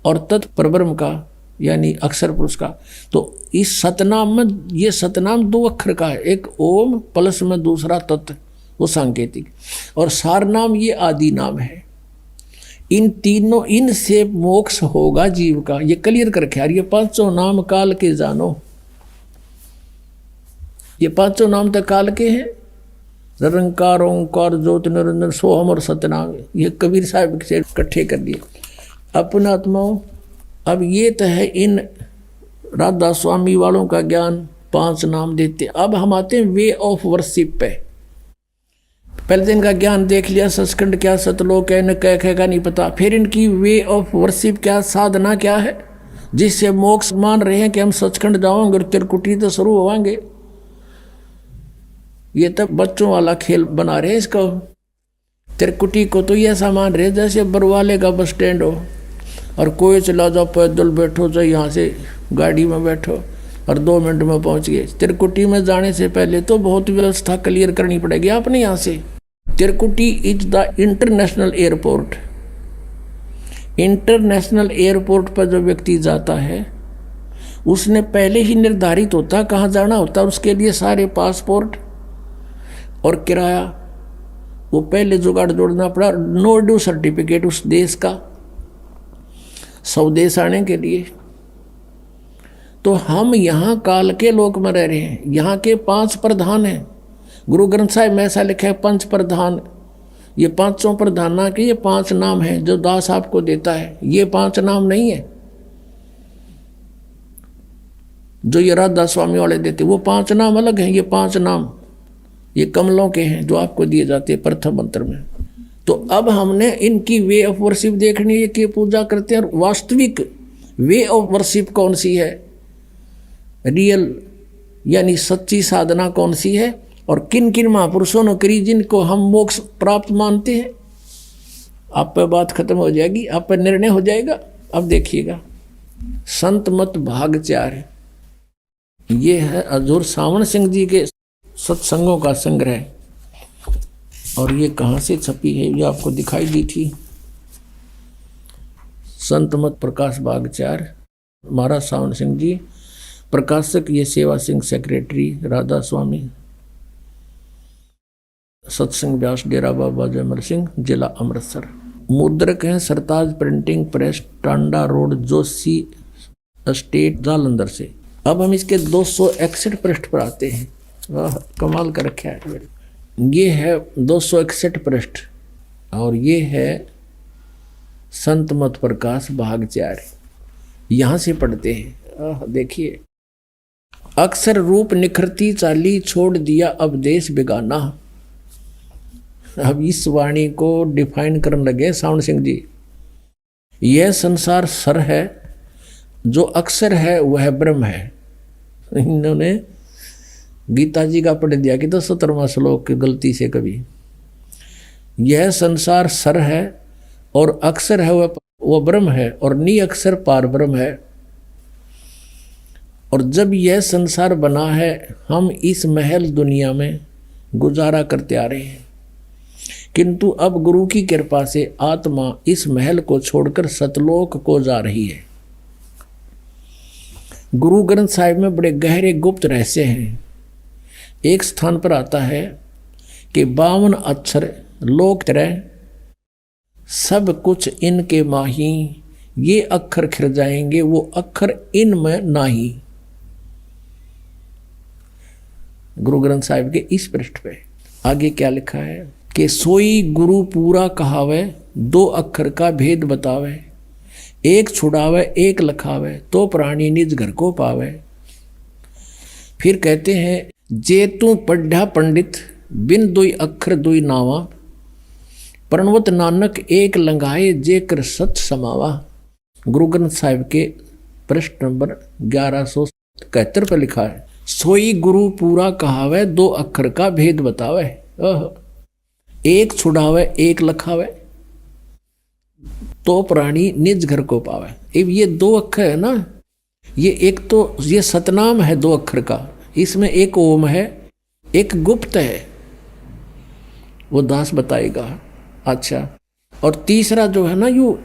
[SPEAKER 7] और तत् परब्रह्म का, यानी अक्षर पुरुष का। तो इस सतनाम में ये सतनाम 2 अक्षर का है, एक ओम प्लस में दूसरा तत्, वो सांकेतिक। और सार नाम ये आदि नाम है। इन तीनों, इनसे मोक्ष होगा जीव का, ये क्लियर करके यार। ये पांचों नाम काल के जानो, ये पांचों नाम तो काल के हैं। निरंकार ओंकार ज्योत निरंजन सोहम और सतनाम, ये कबीर साहब से इकट्ठे कर दिए अपना आत्माओं। अब ये तो है इन राधा स्वामी वालों का ज्ञान, 5 नाम देते। अब हम आते हैं वे ऑफ वर्शिप पे। पहले दिन का ज्ञान देख लिया, सचखंड क्या सतलोक है, न कह का नहीं पता। फिर इनकी वे ऑफ वर्शिप क्या, साधना क्या है, जिससे मोक्ष मान रहे हैं कि हम सचखंड जाओगे और त्रिकुटी तो शुरू होवांगे। ये तब बच्चों वाला खेल बना रहे हैं इसको। त्रिकुटी को तो ये ऐसा मान रहे जैसे बरवाले का बस स्टैंड हो, और कोई चला जाओ, पैदल बैठो, चाहे यहाँ से गाड़ी में बैठो और 2 मिनट में पहुँच गए। त्रिकुटी में जाने से पहले तो बहुत व्यवस्था क्लियर करनी पड़ेगी आपने यहाँ से। Trikuti is the international airport. International airport पर जो व्यक्ति जाता है उसने पहले ही निर्धारित होता कहाँ जाना होता, उसके लिए सारे पासपोर्ट और किराया वो पहले जुगाड़ जोड़ना पड़ा। नो ड्यू सर्टिफिकेट उस देश का स्वदेश आने के लिए। तो हम यहाँ काल के लोक में रह रहे हैं। यहाँ के 5 प्रधान हैं। गुरु ग्रंथ साहिब में ऐसा लिखा है 5 प्रधान। ये 5 प्रधाना के ये 5 नाम हैं जो दास आपको देता है। ये 5 नाम नहीं है जो ये राधा स्वामी वाले देते, वो 5 नाम अलग हैं। ये 5 नाम ये कमलों के हैं जो आपको दिए जाते हैं प्रथम मंत्र में। तो अब हमने इनकी वे ऑफ वर्शिप देखनी है कि पूजा करते हैं, और वास्तविक वे ऑफ वर्शिप कौन सी है, रियल यानी सच्ची साधना कौन सी है, और किन किन महापुरुषों ने करी जिनको हम मोक्ष प्राप्त मानते हैं। आप पर बात खत्म हो जाएगी, आप पर निर्णय हो जाएगा। अब देखिएगा, संत मत भाग 4 ये है हजूर सावन सिंह जी के सत्संगों का संग्रह। और ये कहाँ से छपी है, ये आपको दिखाई दी थी। संत मत प्रकाश बाग 4, महाराज सावन सिंह जी प्रकाशक, ये सेवा सिंह सेक्रेटरी, राधा स्वामी, सत्संग व्यास, डेरा बाबा जयमल सिंह, जिला अमृतसर। मुद्रक हैं Sartaj printing press, Tanda road, Joshi estate, Jalandhar से। अब हम इसके 261 पृष्ठ पर आते हैं। कमाल कर रखा है। ये है 261 पृष्ठ और ये है संत मत प्रकाश भाग 4। यहां से पढ़ते हैं। देखिए, अक्सर रूप निखरती चाली छोड़ दिया अब देश बेगाना। अब इस वाणी को डिफाइन करने लगे सावण सिंह जी। यह संसार सर है, जो अक्सर है वह ब्रह्म है। इन्होंने गीता जी का पढ़ दिया कि तो 17वां श्लोक की गलती से कभी। यह संसार सर है और अक्सर है वह ब्रह्म है, और नी अक्सर पार ब्रह्म है। और जब यह संसार बना है, हम इस महल दुनिया में गुजारा करते आ रहे हैं, किंतु अब गुरु की कृपा से आत्मा इस महल को छोड़कर सतलोक को जा रही है। गुरु ग्रंथ साहिब में बड़े गहरे गुप्त रहस्य हैं। एक स्थान पर आता है कि 52 अक्षर लोक तरह सब कुछ इनके माही, ये अक्षर खिर जाएंगे, वो अक्षर इनमें नाही। गुरु ग्रंथ साहिब के इस पृष्ठ पे आगे क्या लिखा है कि सोई गुरु पूरा कहावे, 2 अक्षर का भेद बतावे, एक छुड़ावे एक लखावे, तो प्राणी निज घर को पावे। फिर कहते हैं, जे तू पढ़ा पंडित बिन दुई अक्षर दुई नावा, प्रणवत नानक एक लंगाए जे कर सच समावा। गुरु ग्रंथ साहिब के पृष्ठ नंबर 1171 पर लिखा है, सोई गुरु पूरा कहावे, 2 अक्षर का भेद बतावे, एक छुड़ावे एक लखावे, तो प्राणी निज घर को पावे। अब ये 2 अक्षर है ना, ये एक तो ये सतनाम है 2 अक्षर का, इसमें एक ओम है एक गुप्त है, वो दास बताएगा। अच्छा, और तीसरा जो है ना, यू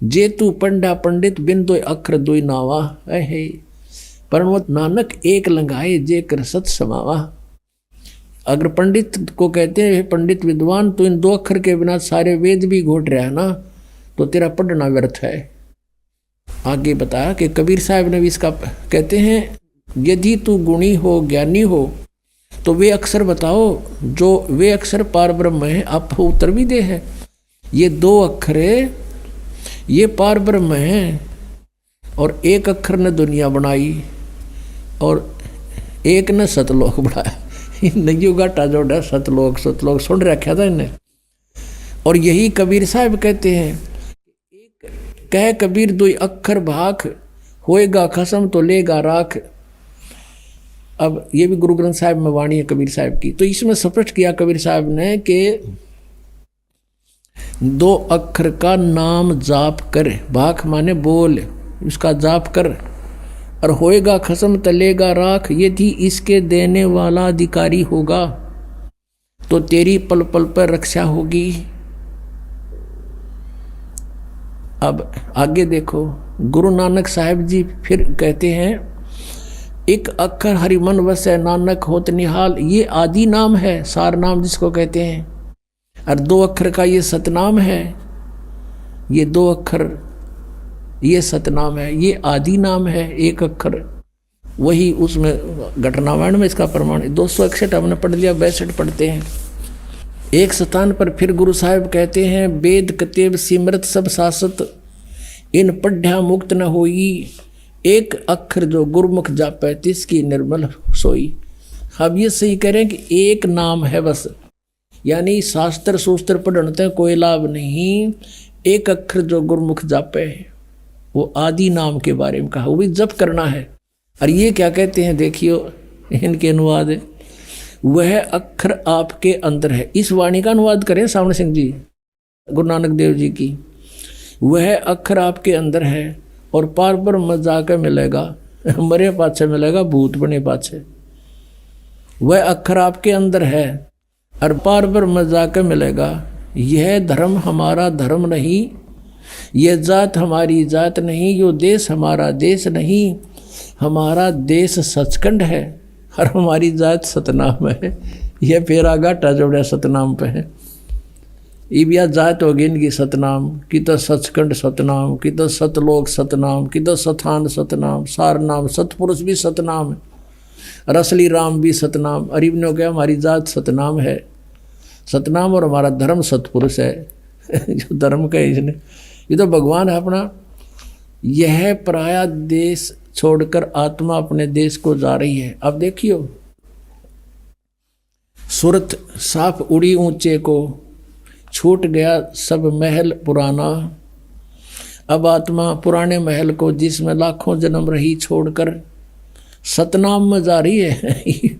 [SPEAKER 7] जे तू पंडा पंडित बिन 2 अक्षर 2 नावा, है परमत नानक एक लंगाए जे कर सत समावा। अगर पंडित को कहते हैं पंडित विद्वान, तो इन 2 अक्षर के बिना सारे वेद भी घोट रहा है ना, तो तेरा पढ़ना व्यर्थ है। आगे बताया कि कबीर साहब ने भी इसका कहते हैं, यदि तू गुणी हो ज्ञानी हो तो वे अक्षर बताओ जो वे अक्षर पार ब्रह्म है। आप उत्तर भी दे है, ये 2 अक्षर ये पार ब्रह्म है, और एक अक्षर ने दुनिया बनाई और एक ने सतलोक बनाया। नयू घाटा जोड़ा सतलोक सतलोक सुन रखा था इन्हें। और यही कबीर साहब कहते हैं, कह कबीर 2 अक्षर भाख, होएगा खसम तो लेगा राख। अब ये भी गुरु ग्रंथ साहिब में वाणी है कबीर साहब की। तो इसमें स्पष्ट किया कबीर साहब ने कि 2 अक्षर का नाम जाप कर, भाख माने बोल, उसका जाप कर, और होएगा खसम तलेगा राख। यदि इसके देने वाला अधिकारी होगा तो तेरी पल पल पर रक्षा होगी। अब आगे देखो, गुरु नानक साहिब जी फिर कहते हैं, एक अक्षर हरि मन वसै नानक होत निहाल। ये आदि नाम है, सार नाम जिसको कहते हैं, और 2 अक्षर का ये सतनाम है। ये 2 अक्षर ये सतनाम है, ये आदि नाम है, एक अक्षर। वही उसमें घटनावाण में इसका प्रमाण 261 हमने पढ़ लिया, 62 पढ़ते हैं। एक स्थान पर फिर गुरु साहिब कहते हैं, वेद कतेब सिमरत सब सासत, इन पढ़्या मुक्त न होई। एक अक्षर जो गुरुमुख जापै तिसकी निर्मल सोई। अब ये सही करें कि एक नाम है बस, यानी शास्त्र सूस्त्र पढ़ने कोई लाभ नहीं। एक अक्षर जो गुरुमुख जापै, वो आदि नाम के बारे में कहा, वो भी जप करना है। और ये क्या कहते हैं, देखियो इनके अनुवाद है, वह अक्षर आपके अंदर है। इस वाणी का अनुवाद करें सावण सिंह जी, गुरु नानक देव जी की। वह अक्षर आपके अंदर है और पार ब्रह्म जाकर मिलेगा, मरे पाछे मिलेगा, भूत बने पाछे। वह अक्षर आपके अंदर है और पार ब्रह्म जाकर मिलेगा। यह धर्म हमारा धर्म नहीं, यह जात हमारी जात नहीं, यो देश हमारा देश नहीं। हमारा देश सचखंड है और हमारी जात सतनाम है। यह फेरा घाटा जोड़ा सतनाम पे है। इबिया जात होगी इनकी सतनाम की, तो सचखंड सतनाम की, तो सतलोक सतनाम की, तो सथान सतनाम, सार नाम, सतपुरुष भी सतनाम है। और असली राम भी सतनाम। अरीब ने कहा हमारी जात सतनाम है, सतनाम, और हमारा धर्म सतपुरुष है। जो धर्म का इसने, ये तो भगवान है अपना। यह पराया देश छोड़कर आत्मा अपने देश को जा रही है। अब देखियो, सूरत साफ उड़ी ऊंचे को, छूट गया सब महल पुराना। अब आत्मा पुराने महल को जिसमें लाखों जन्म रही छोड़कर सतनाम में जा रही है।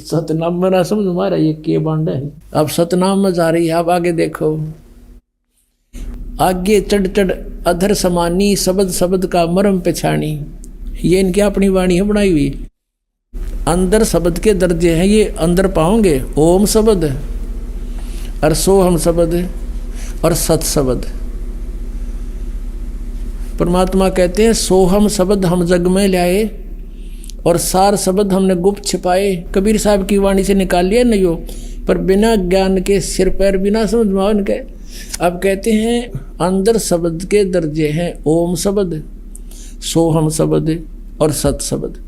[SPEAKER 7] सतनाम में ना समझ हमारा ये के बांड है। अब सतनाम में जा रही है। अब आगे देखो, आगे चढ़ चढ़ अधर समानी, शब्द शब्द का मरम पछानी। ये इनकी अपनी वाणी है बनाई हुई। अंदर शब्द के दर्जे हैं, ये अंदर पाओगे ओम शब्द और सोहम शब्द और सत शब्द। परमात्मा कहते हैं सोहम शब्द हम जग में लाए और सार शब्द हमने गुप्त छिपाए। कबीर साहब की वाणी से निकाल लिया नहीं हो, पर बिना ज्ञान के सिर पैर बिना समझ में उनके। अब कहते हैं अंदर शब्द के दर्जे हैं ओम शब्द, सोहम शब्द और सत शब्द।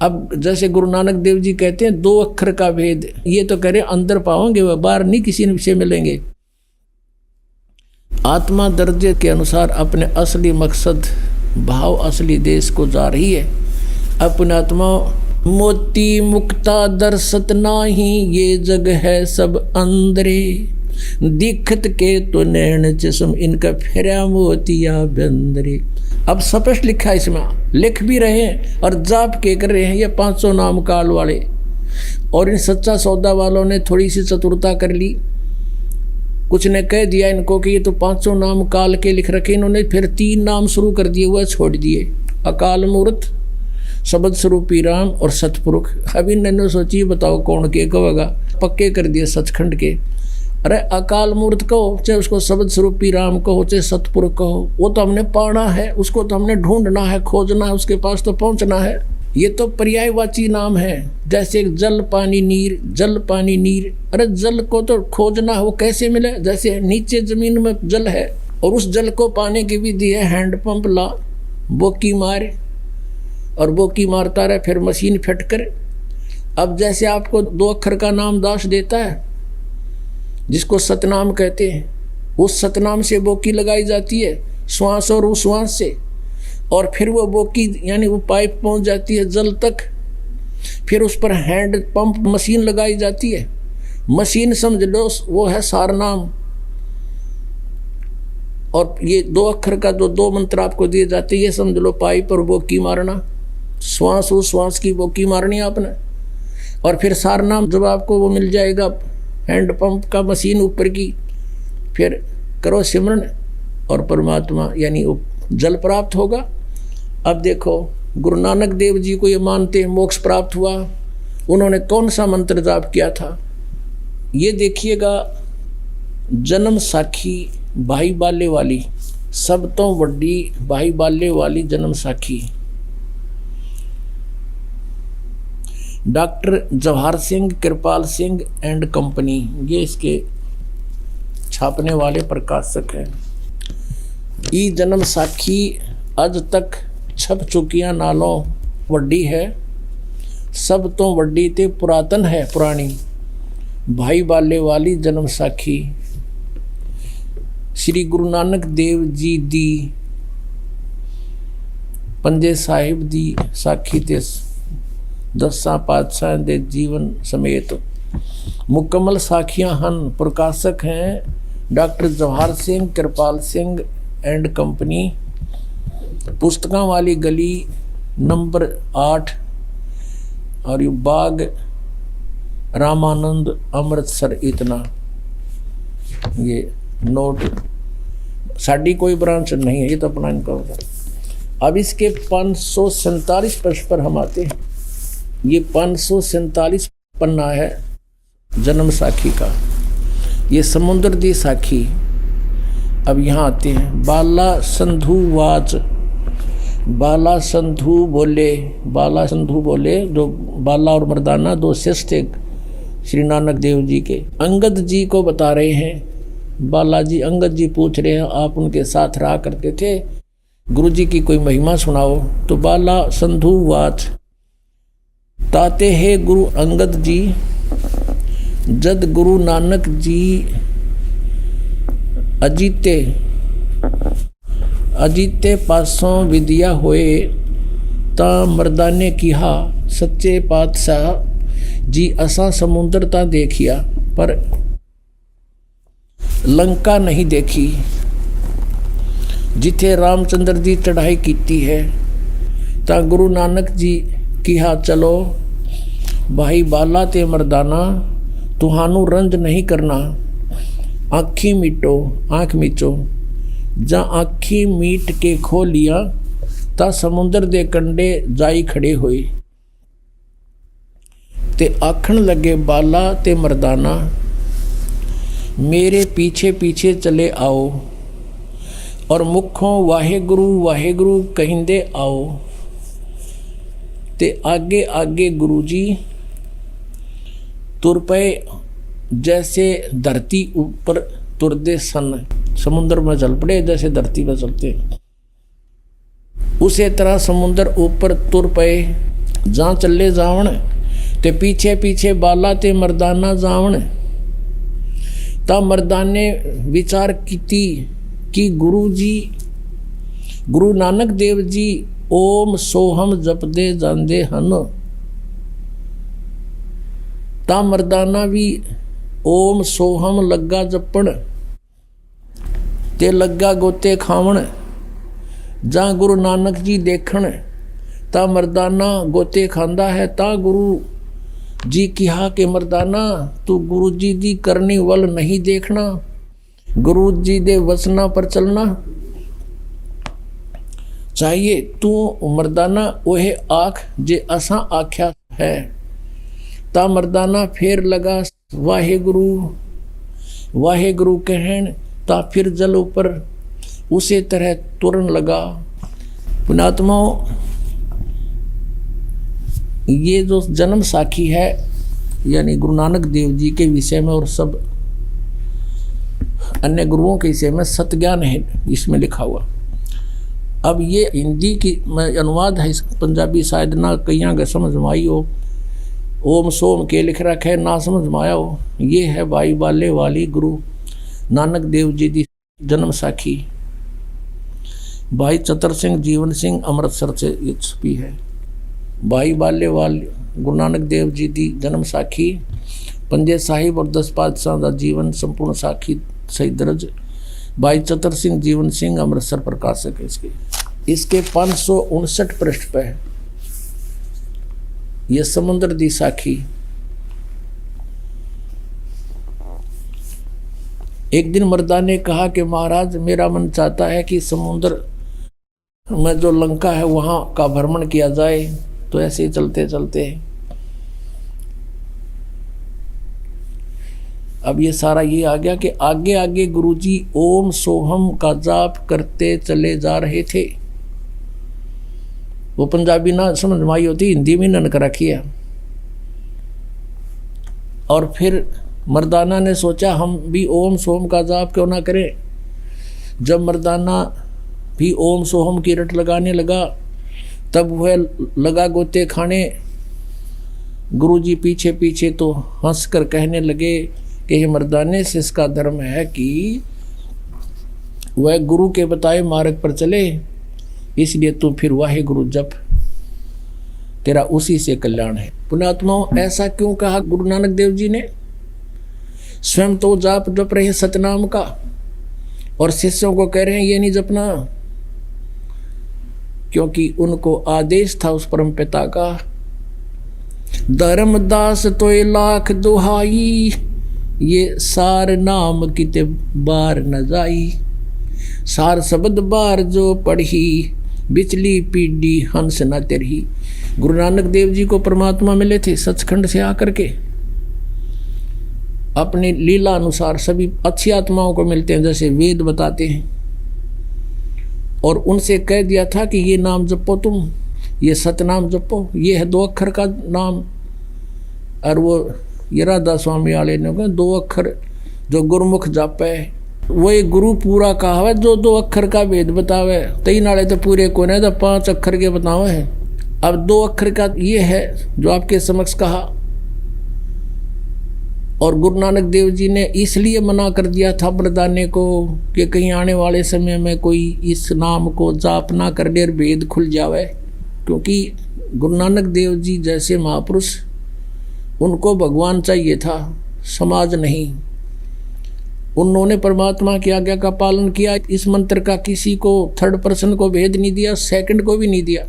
[SPEAKER 7] अब जैसे गुरु नानक देव जी कहते हैं 2 अक्षर का भेद, ये तो कह रहे अंदर पाओगे, वह बाहर नहीं किसी से मिलेंगे। आत्मा दर्जे के अनुसार अपने असली मकसद भाव असली देश को जा रही है। अपने आत्मा मोती मुक्ता दर्शत नाही, ये जग है सब अंदरे। दिखत के तो नैन चश्म, इनका फेरा मोतिया बंदरे। अब स्पष्ट लिखा है इसमें, लिख भी रहे हैं और जाप के कर रहे हैं ये 500 नाम काल वाले। और इन सच्चा सौदा वालों ने थोड़ी सी चतुरता कर ली, कुछ ने कह दिया इनको कि ये तो 500 नाम काल के लिख रखे, इन्होंने फिर 3 नाम शुरू कर दिए, हुआ छोड़ दिए, अकाल मूर्त, शब्द स्वरूपी राम और सतपुरुष। अब इन्होंने सोची बताओ कौन के कहेगा, पक्के कर दिए सचखंड के। अरे अकाल मूर्त कहो, चाहे उसको शब्द स्वरूपी राम कहो, चाहे सतपुरुष कहो, वो तो हमने पाना है, उसको तो हमने ढूंढना है, खोजना है, उसके पास तो पहुंचना है। ये तो पर्यायवाची नाम है, जैसे एक जल पानी नीर, जल पानी नीर। अरे जल को तो खोजना है, वो कैसे मिले? जैसे नीचे जमीन में जल है और उस जल को पाने की विधि है हैंडपंप ला, बोकी मारे और बोकी मारता रहे, फिर मशीन फिट करे। अब जैसे आपको 2 अक्षर का नाम दास देता है जिसको सतनाम कहते हैं, उस सतनाम से बोकी लगाई जाती है श्वास और उस श्वास से, और फिर वो बोकी यानी वो पाइप पहुंच जाती है जल तक, फिर उस पर हैंड पंप मशीन लगाई जाती है। मशीन समझ लो वो है सारनाम। और ये 2 अक्षर का जो 2 मंत्र आपको दिए जाते हैं, ये समझ लो पाइप और बोकी मारना, श्वास उस श्वास की बोकी मारनी आपने। और फिर सारनाम जब आपको वो मिल जाएगा हैंड पंप का मशीन ऊपर की, फिर करो सिमरन और परमात्मा यानी जल प्राप्त होगा। अब देखो गुरु नानक देव जी को ये मानते हैं मोक्ष प्राप्त हुआ, उन्होंने कौन सा मंत्र जाप किया था ये देखिएगा। जन्म साखी भाई बाले वाली, सब तो वड्डी भाई बाले वाली जन्म साखी। Doctor Jawahar Singh Kripal Singh and company, ये इसके छापने वाले प्रकाशक हैं। ई जन्म साखी अज तक छप चुकियां नालों वड्डी है, सब तो वड्डी ते पुरातन है पुरानी, भाई बाले वाली जन्म साखी। श्री गुरु नानक देव जी दी पंजे साहिब दी साखी ते 10 पातशाह दे जीवन समेत मुकम्मल साखियां हन। प्रकाशक हैं doctor Jawahar Singh Kripal Singh and company, पुस्तकां वाली गली नंबर 8 और ये बाग रामानंद अमृतसर। इतना ये नोट, साड़ी कोई ब्रांच नहीं है, ये तो अपना इनका होगा। अब इसके 547 पृष्ठ पर हम आते हैं। ये 547 पन्ना है जन्म साखी का, ये समुद्र दी साखी। अब यहाँ आते हैं। बाला संधु वाच, बाला संधु बोले, बाला संधु बोले, जो बाला और मर्दाना 2 शिष्य थे श्री नानक देव जी के, अंगद जी को बता रहे हैं। बालाजी अंगद जी पूछ रहे हैं आप उनके साथ रहा करते थे, गुरु जी की कोई महिमा सुनाओ। तो बाला संधु वाच ताते है गुरु अंगद जी, जद गुरु नानक जी अजीते पासों विद्या होए, ता मर्दाने किहा सच्चे पातशाह जी असा समुंदर ता देखिया पर लंका नहीं देखी, जिथे रामचंद्र जी चढ़ाई कीती है। ता गुरु नानक जी किहा चलो भाई बाला ते मर्दाना, तुहानू रंज नहीं करना, आँखी मीटो आँख मीचो। जा आँखी मीट के खो लिया, ता समुंदर दे कंडे जाई खड़े होए, ते आखण लगे बाला ते मर्दाना, मेरे पीछे पीछे चले आओ, और मुखों वाहेगुरु वाहेगुरु कहिंदे आओ। ते आगे आगे गुरु जी तुर पे, जैसे धरती ऊपर तुरदे सन, समुद्र में चल पड़े जैसे धरती में चलते, उसे तरह समुद्र ऊपर तुर पे। जहाँ चले जावण ते पीछे पीछे बाला ते मर्दाना जावण। ता मर्दाने विचार कीती कि गुरु जी गुरु नानक देव जी ओम सोहम जपदे जांदे हन। ता मर्दाना भी ओम सोहम लग्गा जपण ते लग्गा गोते खावण। जा गुरु नानक जी देखण ता मर्दाना गोते खांदा है। ता गुरु जी कहा कि मर्दाना तू गुरु जी दी करनी वल नहीं देखना, गुरु जी दे वचना पर चलना चाहिए। तू मर्दाना ओहे आख जे असा आख्या है। ता मर्दाना फिर लगा वाहेगुरु वाहेगुरु कहन। ता फिर जल ऊपर उसे तरह तुरन लगा। पुणात्माओं, ये जो जन्म साखी है यानी गुरु नानक देव जी के विषय में और सब अन्य गुरुओं के विषय में सतज्ञान है इसमें लिखा हुआ। अब ये हिंदी की अनुवाद है, पंजाबी शायद ना कहीं का समझ में आई हो, ओम सोम के लिख रखा है ना समझ में आया हो। ये है भाई बाले वाली गुरु नानक देव जी की जन्म साखी। भाई चतर सिंह जीवन सिंह अमृतसर से ये छपी है। भाई बाले वाले गुरु नानक देव जी की जन्म साखी, पंजे साहिब और 10 पातशाह का जीवन संपूर्ण साखी सही दर्ज। भाई चतर सिंह जीवन सिंह अमृतसर प्रकाशक है इसके 559 पृष्ठ पे है ये समुद्र दी साखी। एक दिन मर्दा ने कहा कि महाराज मेरा मन चाहता है कि समुद्र में जो लंका है वहां का भ्रमण किया जाए। तो ऐसे ही चलते चलते अब ये सारा ये आ गया कि आगे आगे गुरुजी ओम सोहम का जाप करते चले जा रहे थे। वो पंजाबी ना समझ में आई होती, हिंदी में ननक रखी है। और फिर मर्दाना ने सोचा हम भी ओम सोहम का जाप क्यों ना करें। जब मर्दाना भी ओम सोहम की रट लगाने लगा तब वह लगा गोते खाने। गुरुजी पीछे पीछे तो हंसकर कहने लगे कि हे मर्दाने से इसका धर्म है कि वह गुरु के बताए मार्ग पर चले, इसलिए तू फिर वाहे गुरु जप, तेरा उसी से कल्याण है। पुण्यात्माओं, ऐसा क्यों कहा गुरु नानक देव जी ने? स्वयं तो जाप जप रहे सतनाम का और शिष्यों को कह रहे हैं ये नहीं जपना, क्योंकि उनको आदेश था उस परम पिता का, धर्मदास तो लाख दुहाई, ये सार नाम किते बार न जाई, सार शब्द बार जो पढ़ी, बिचली पीढ़ी हंस न तेरही। गुरु नानक देव जी को परमात्मा मिले थे सचखंड से आकर के, अपने लीला अनुसार सभी अच्छी आत्माओं को मिलते हैं जैसे वेद बताते हैं। और उनसे कह दिया था कि ये नाम जपो, तुम ये सतनाम जपो, ये है 2 अक्षर का नाम। और वो ये राधा स्वामी वाले ने कहा 2 अक्षर जो गुरमुख जापे वही गुरु पूरा कहावे जो 2 अक्षर का भेद बतावे, 3 नाले तो पूरे को नहीं तो 5 अक्षर के बतावे है। अब 2 अक्षर का ये है जो आपके समक्ष कहा। और गुरु नानक देव जी ने इसलिए मना कर दिया था बरदाने को कि कहीं आने वाले समय में कोई इस नाम को जाप ना कर दे और भेद खुल जावे, क्योंकि गुरु नानक देव जी जैसे महापुरुष उनको भगवान चाहिए था, समाज नहीं। उन्होंने परमात्मा की आज्ञा का पालन किया। इस मंत्र का किसी को थर्ड पर्सन को भेद नहीं दिया, सेकंड को भी नहीं दिया,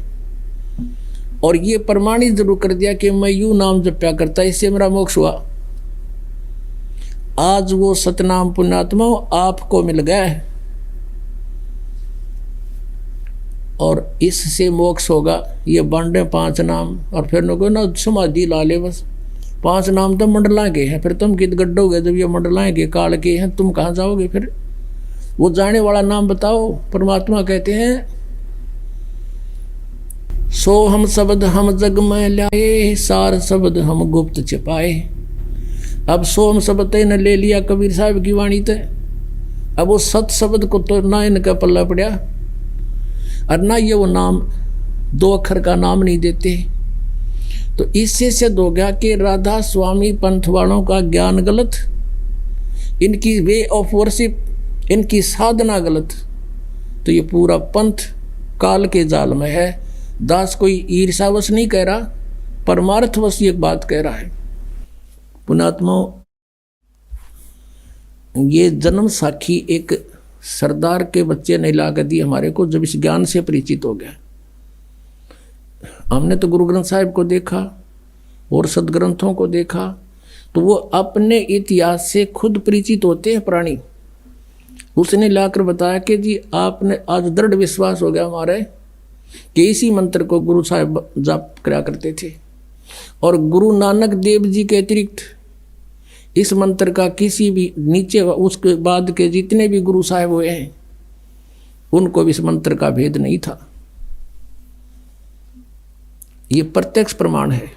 [SPEAKER 7] और ये प्रमाणित जरूर कर दिया कि मैं यूं नाम जप्या करता, इससे मेरा मोक्ष हुआ। आज वो सतनाम पुण्यात्मा आपको मिल गया है और इससे मोक्ष होगा। ये बांटे 5 नाम और फिर न कोई ना समाधि ला ले, बस 5 नाम तो मंडला के हैं, फिर तुम कित गड्ढोगे जब ये मंडलाएं के काल के हैं, तुम कहाँ जाओगे फिर? वो जाने वाला नाम बताओ। परमात्मा कहते हैं सो हम शब्द हम जग में लाए, सार शब्द हम गुप्त छिपाए। अब सो हम शब्द न ले लिया कबीर साहब की वाणी ते, अब वो सत शब्द को तो ना इनका पल्ला पड़ा और ना ये वो नाम 2 अक्षर का नाम नहीं देते। तो इससे सिद्ध हो गया कि राधा स्वामी पंथ वालों का ज्ञान गलत, इनकी वे ऑफ वर्शिप, इनकी साधना गलत। तो ये पूरा पंथ काल के जाल में है। दास कोई ईर्षावश नहीं कह रहा, परमार्थवश ये बात कह रहा है। पुण्यात्माओं, ये जन्म साखी एक सरदार के बच्चे ने ला कर दी हमारे को, जब इस ज्ञान से परिचित हो गया। हमने तो गुरु ग्रंथ साहिब को देखा और सदग्रंथों को देखा, तो वो अपने इतिहास से खुद परिचित होते हैं प्राणी। उसने लाकर बताया कि जी आपने आज दृढ़ विश्वास हो गया हमारे कि इसी मंत्र को गुरु साहिब जाप करा करते थे, और गुरु नानक देव जी के अतिरिक्त इस मंत्र का किसी भी नीचे उसके बाद के जितने भी गुरु साहिब हुए हैं उनको भी इस मंत्र का भेद नहीं था। ये प्रत्यक्ष प्रमाण है।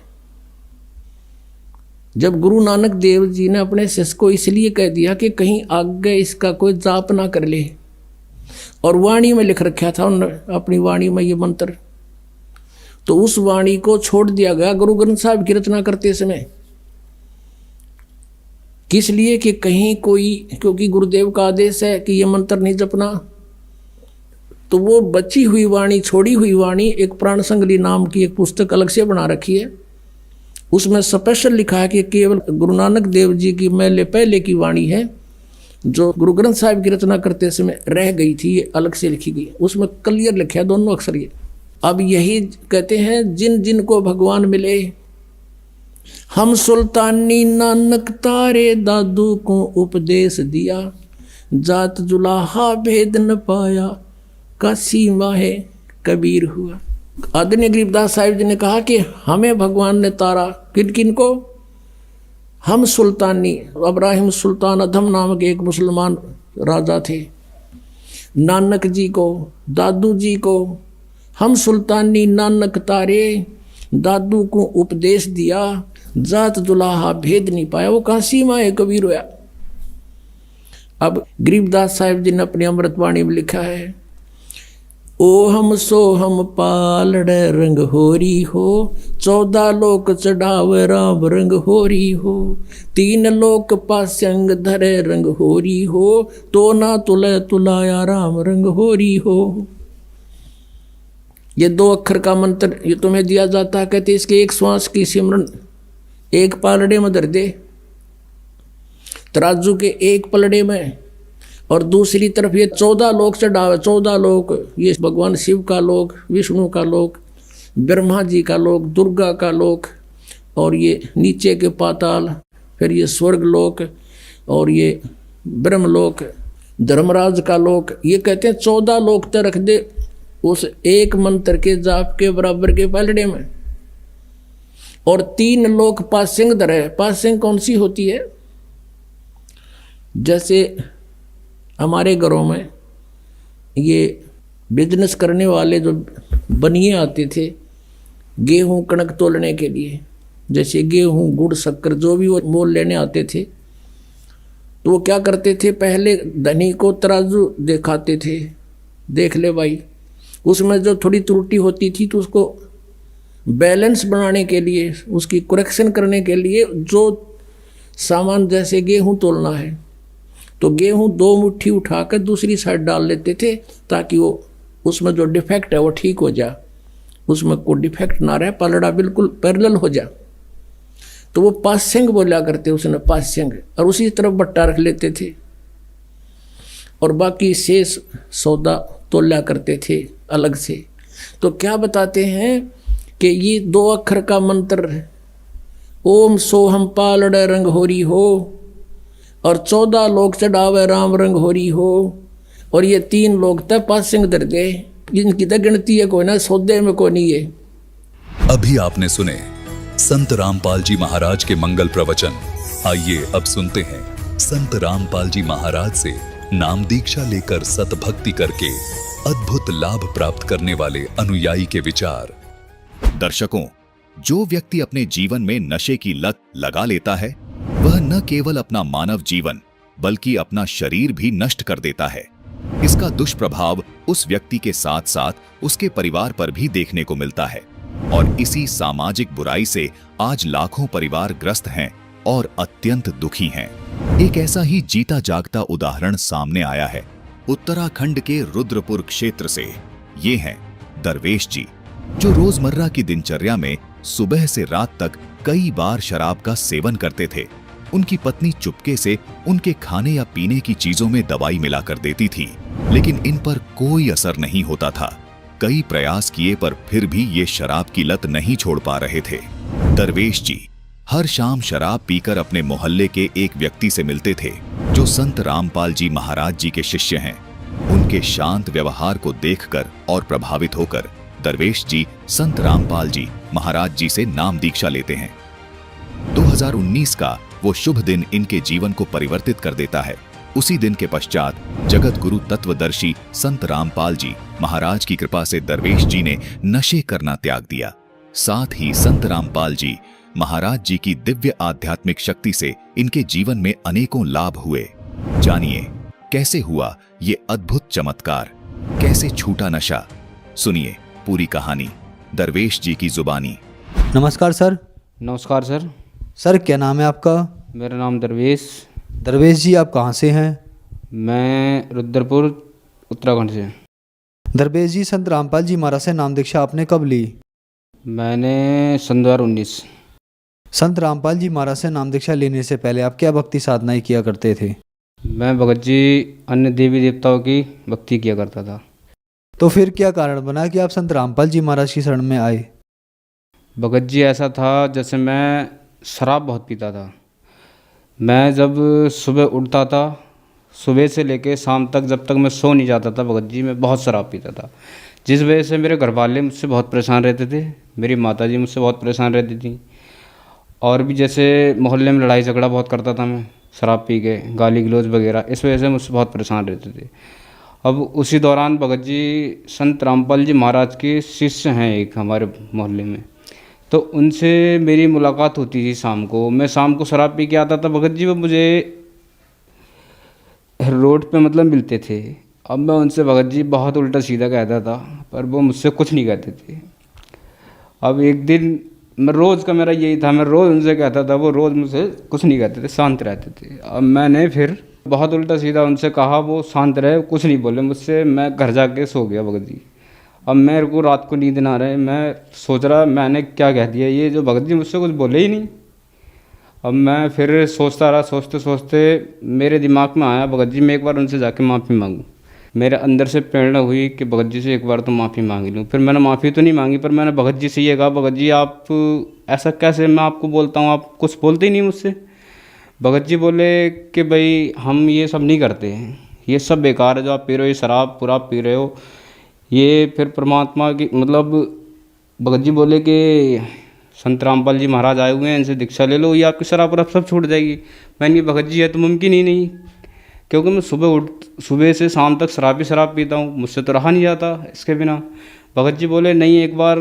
[SPEAKER 7] जब गुरु नानक देव जी ने अपने शिष्य को इसलिए कह दिया कि कहीं आगे इसका कोई जाप ना कर ले, और वाणी में लिख रखा था उन्होंने अपनी वाणी में ये मंत्र, तो उस वाणी को छोड़ दिया गया गुरु ग्रंथ साहिब की रचना करते समय। किस लिए कि कहीं कोई, क्योंकि गुरुदेव का आदेश है कि ये मंत्र नहीं जपना, तो वो बची हुई वाणी, छोड़ी हुई वाणी, एक प्राण संगली नाम की एक पुस्तक अलग से बना रखी है। उसमें स्पेशल लिखा है कि केवल गुरु नानक देव जी की मैले पहले की वाणी है जो गुरु ग्रंथ साहिब की रचना करते समय रह गई थी, ये अलग से लिखी गई। उसमें क्लियर लिखा है दोनों अक्षर ये। अब यही कहते हैं जिन जिन को भगवान मिले, हम सुल्तानी नानक तारे दादू को उपदेश दिया, जात जुलाहा भेद न पाया, काशी माहे कबीर हुआ। आदरणीय गरीबदास साहिब जी ने कहा कि हमें भगवान ने तारा, किन किन को? हम सुल्तानी, इब्राहिम सुल्तान अधम नाम के एक मुसलमान राजा थे, नानक जी को, दादू जी को, हम सुल्तानी नानक तारे दादू को उपदेश दिया, जात दुलाहा भेद नहीं पाया, वो काशी माए कबीर हुआ। अब गरीबदास साहिब जी ने अपनी अमृतवाणी में लिखा है, ओ हम सो हम पालड़े रंग होरी हो, 14 लोक चढ़ावे राम रंग होरी हो, 3 लोक पास्यंग धरे रंग होरी हो, तो ना तुले तुलाया राम रंग होरी हो। ये 2 अक्षर का मंत्र ये तुम्हें दिया जाता है, कहते इसके एक श्वास की सिमरन एक पालड़े में धर दे, तराजू के एक पलड़े में, और दूसरी तरफ ये 14 लोक चढ़ावे। 14 लोक ये भगवान शिव का लोक, विष्णु का लोक, ब्रह्मा जी का लोक, दुर्गा का लोक, और ये नीचे के पाताल, फिर ये स्वर्ग लोक, और ये ब्रह्मलोक, धर्मराज का लोक। ये कहते हैं 14 लोक तक रख दे उस एक मंत्र के जाप के बराबर के पलड़े में, और 3 लोक पासिंग धरे। पासिंग कौन सी होती है? जैसे हमारे घरों में ये बिजनेस करने वाले जो बनिए आते थे गेहूं कणक तोलने के लिए, जैसे गेहूं गुड़ शक्कर जो भी वो मोल लेने आते थे, तो वो क्या करते थे, पहले धनी को तराजू दिखाते थे, देख ले भाई, उसमें जो थोड़ी त्रुटि होती थी तो उसको बैलेंस बनाने के लिए, उसकी करेक्शन करने के लिए जो सामान, जैसे गेहूं तोलना है तो गेहूं 2 मुट्ठी उठाकर दूसरी साइड डाल लेते थे ताकि वो उसमें जो डिफेक्ट है वो ठीक हो जाए, उसमें कोई डिफेक्ट ना रहे, पलड़ा बिल्कुल पैरेलल हो जाए। तो वो पास्यंग बोला करते, उसने पास्यंग, और उसी तरफ बट्टा रख लेते थे और बाकी शेष सौदा तोला करते थे अलग से। तो क्या बताते हैं कि ये 2 अक्षर का मंत्र है, ओम सोहम पालड़ रंग होरी हो, और 14 लोग चढ़ावे राम रंग होरी हो, और ये 3 लोग तक पास्यंग दर गए, जिनकी तो गिनती है कोई ना, सौदे में कोई नहीं है।
[SPEAKER 8] अभी आपने सुने संत रामपाल जी महाराज के मंगल प्रवचन। आइए अब सुनते हैं संत रामपाल जी महाराज से नाम दीक्षा लेकर सतभक्ति करके अद्भुत लाभ प्राप्त करने वाले अनुयायी के विचार।
[SPEAKER 9] दर्शकों, जो व्यक्ति अपने जीवन में नशे की लत लगा लेता है वह न केवल अपना मानव जीवन बल्कि अपना शरीर भी नष्ट कर देता है। इसका दुष्प्रभाव उस व्यक्ति के साथ साथ उसके परिवार पर भी देखने को मिलता है, और इसी सामाजिक बुराई से आज लाखों परिवार ग्रस्त हैं और अत्यंत दुखी हैं। एक ऐसा ही जीता जागता उदाहरण सामने आया है उत्तराखंड के रुद्रपुर क्षेत्र से। ये हैं दरवेश जी, जो रोजमर्रा की दिनचर्या में सुबह से रात तक कई बार शराब का सेवन करते थे। उनकी पत्नी चुपके से उनके खाने या पीने की चीजों में दवाई मिला कर देती थी, लेकिन इन पर कोई असर नहीं होता था। कई प्रयास किए पर फिर भी ये शराब की लत नहीं छोड़ पा रहे थे। दरवेश जी हर शाम शराब पीकर अपने मोहल्ले के एक व्यक्ति से मिलते थे जो संत रामपाल जी महाराज जी के शिष्य हैं। उनके शांत व्यवहार को देखकर और प्रभावित होकर दरवेश जी संत रामपाल जी महाराज जी से नाम दीक्षा लेते हैं। 2019 का वो शुभ दिन इनके जीवन को परिवर्तित कर देता है। उसी दिन के पश्चात जगत गुरु तत्वदर्शी संत रामपाल जी महाराज की कृपा से दरवेश जी ने नशे करना त्याग दिया। साथ ही संत रामपाल जी महाराज जी की दिव्य आध्यात्मिक शक्ति से इनके जीवन में अनेकों लाभ हुए। जानिए कैसे हुआ ये अद्भुत चमत्कार, कैसे छूटा नशा। सुनिए पूरी कहानी दरवेश जी की जुबानी।
[SPEAKER 4] नमस्कार सर।
[SPEAKER 10] नमस्कार सर।
[SPEAKER 4] सर क्या नाम है आपका?
[SPEAKER 10] मेरा नाम दरवेश।
[SPEAKER 4] दरवेश जी आप कहाँ से हैं?
[SPEAKER 10] मैं रुद्रपुर उत्तराखंड से।
[SPEAKER 4] दरवेश जी संत रामपाल जी महाराज से नाम दीक्षा आपने कब ली?
[SPEAKER 10] मैंने सन 2019।
[SPEAKER 4] संत रामपाल जी महाराज से नाम दीक्षा लेने से पहले आप क्या भक्ति साधनाएं किया करते थे?
[SPEAKER 10] मैं भगत जी अन्य देवी देवताओं की भक्ति किया करता था।
[SPEAKER 4] तो फिर क्या कारण बना कि आप संत रामपाल जी महाराज की शरण में आए?
[SPEAKER 10] भगत जी ऐसा था, जैसे मैं शराब बहुत पीता था। मैं जब सुबह उठता था, सुबह से लेके शाम तक जब तक मैं सो नहीं जाता था भगत जी, मैं बहुत शराब पीता था, जिस वजह से मेरे घर वाले मुझसे बहुत परेशान रहते थे, मेरी माता जी मुझसे बहुत परेशान रहती थी। और भी जैसे मोहल्ले में लड़ाई झगड़ा बहुत करता था मैं शराब पी के, गाली गलौज वगैरह, इस वजह से मुझसे बहुत परेशान रहते थे। अब उसी दौरान भगत जी संत रामपाल जी महाराज के शिष्य हैं एक हमारे मोहल्ले में, तो उनसे मेरी मुलाकात होती थी शाम को। मैं शाम को शराब पी के आता था भगत जी, वो मुझे रोड पे मतलब मिलते थे। अब मैं उनसे भगत जी बहुत उल्टा सीधा कहता था, पर वो मुझसे कुछ नहीं कहते थे। अब एक दिन मैं रोज़ का मेरा यही था, मैं रोज़ उनसे कहता था, वो रोज़ मुझसे कुछ नहीं कहते थे, शांत रहते थे। अब मैंने फिर बहुत उल्टा सीधा उनसे कहा, वो शांत रहे, कुछ नहीं बोले मुझसे। मैं घर जाके सो गया भगत जी। अब मेरे को रात को नींद ना रहे, मैं सोच रहा मैंने क्या कह दिया, ये जो भगत जी मुझसे कुछ बोले ही नहीं। अब मैं फिर सोचता रहा, सोचते सोचते मेरे दिमाग में आया भगत जी मैं एक बार उनसे जाके माफ़ी मांगूं। मेरे अंदर से प्रेरणा हुई कि भगत जी से एक बार तो माफ़ी मांग लूँ। फिर मैंने माफ़ी तो नहीं मांगी, पर मैंने भगत जी से ये कहा, भगत जी आप ऐसा कैसे, मैं आपको बोलता हूँ आप कुछ बोलते ही नहीं मुझसे। भगत जी बोले कि भाई हम ये सब नहीं करते हैं, ये सब बेकार है जो आप पी रहे हो, ये शराब पूरा पी रहे हो, ये फिर परमात्मा की मतलब। भगत जी बोले कि संत रामपाल जी महाराज आए हुए हैं, इनसे दीक्षा ले लो, ये आपकी शराब और सब छूट जाएगी। मैंने कहा भगत जी ये तो मुमकिन ही नहीं, क्योंकि मैं सुबह से शाम तक शराब पीता हूँ, मुझसे तो रहा नहीं जाता इसके बिना। भगत जी बोले नहीं, एक बार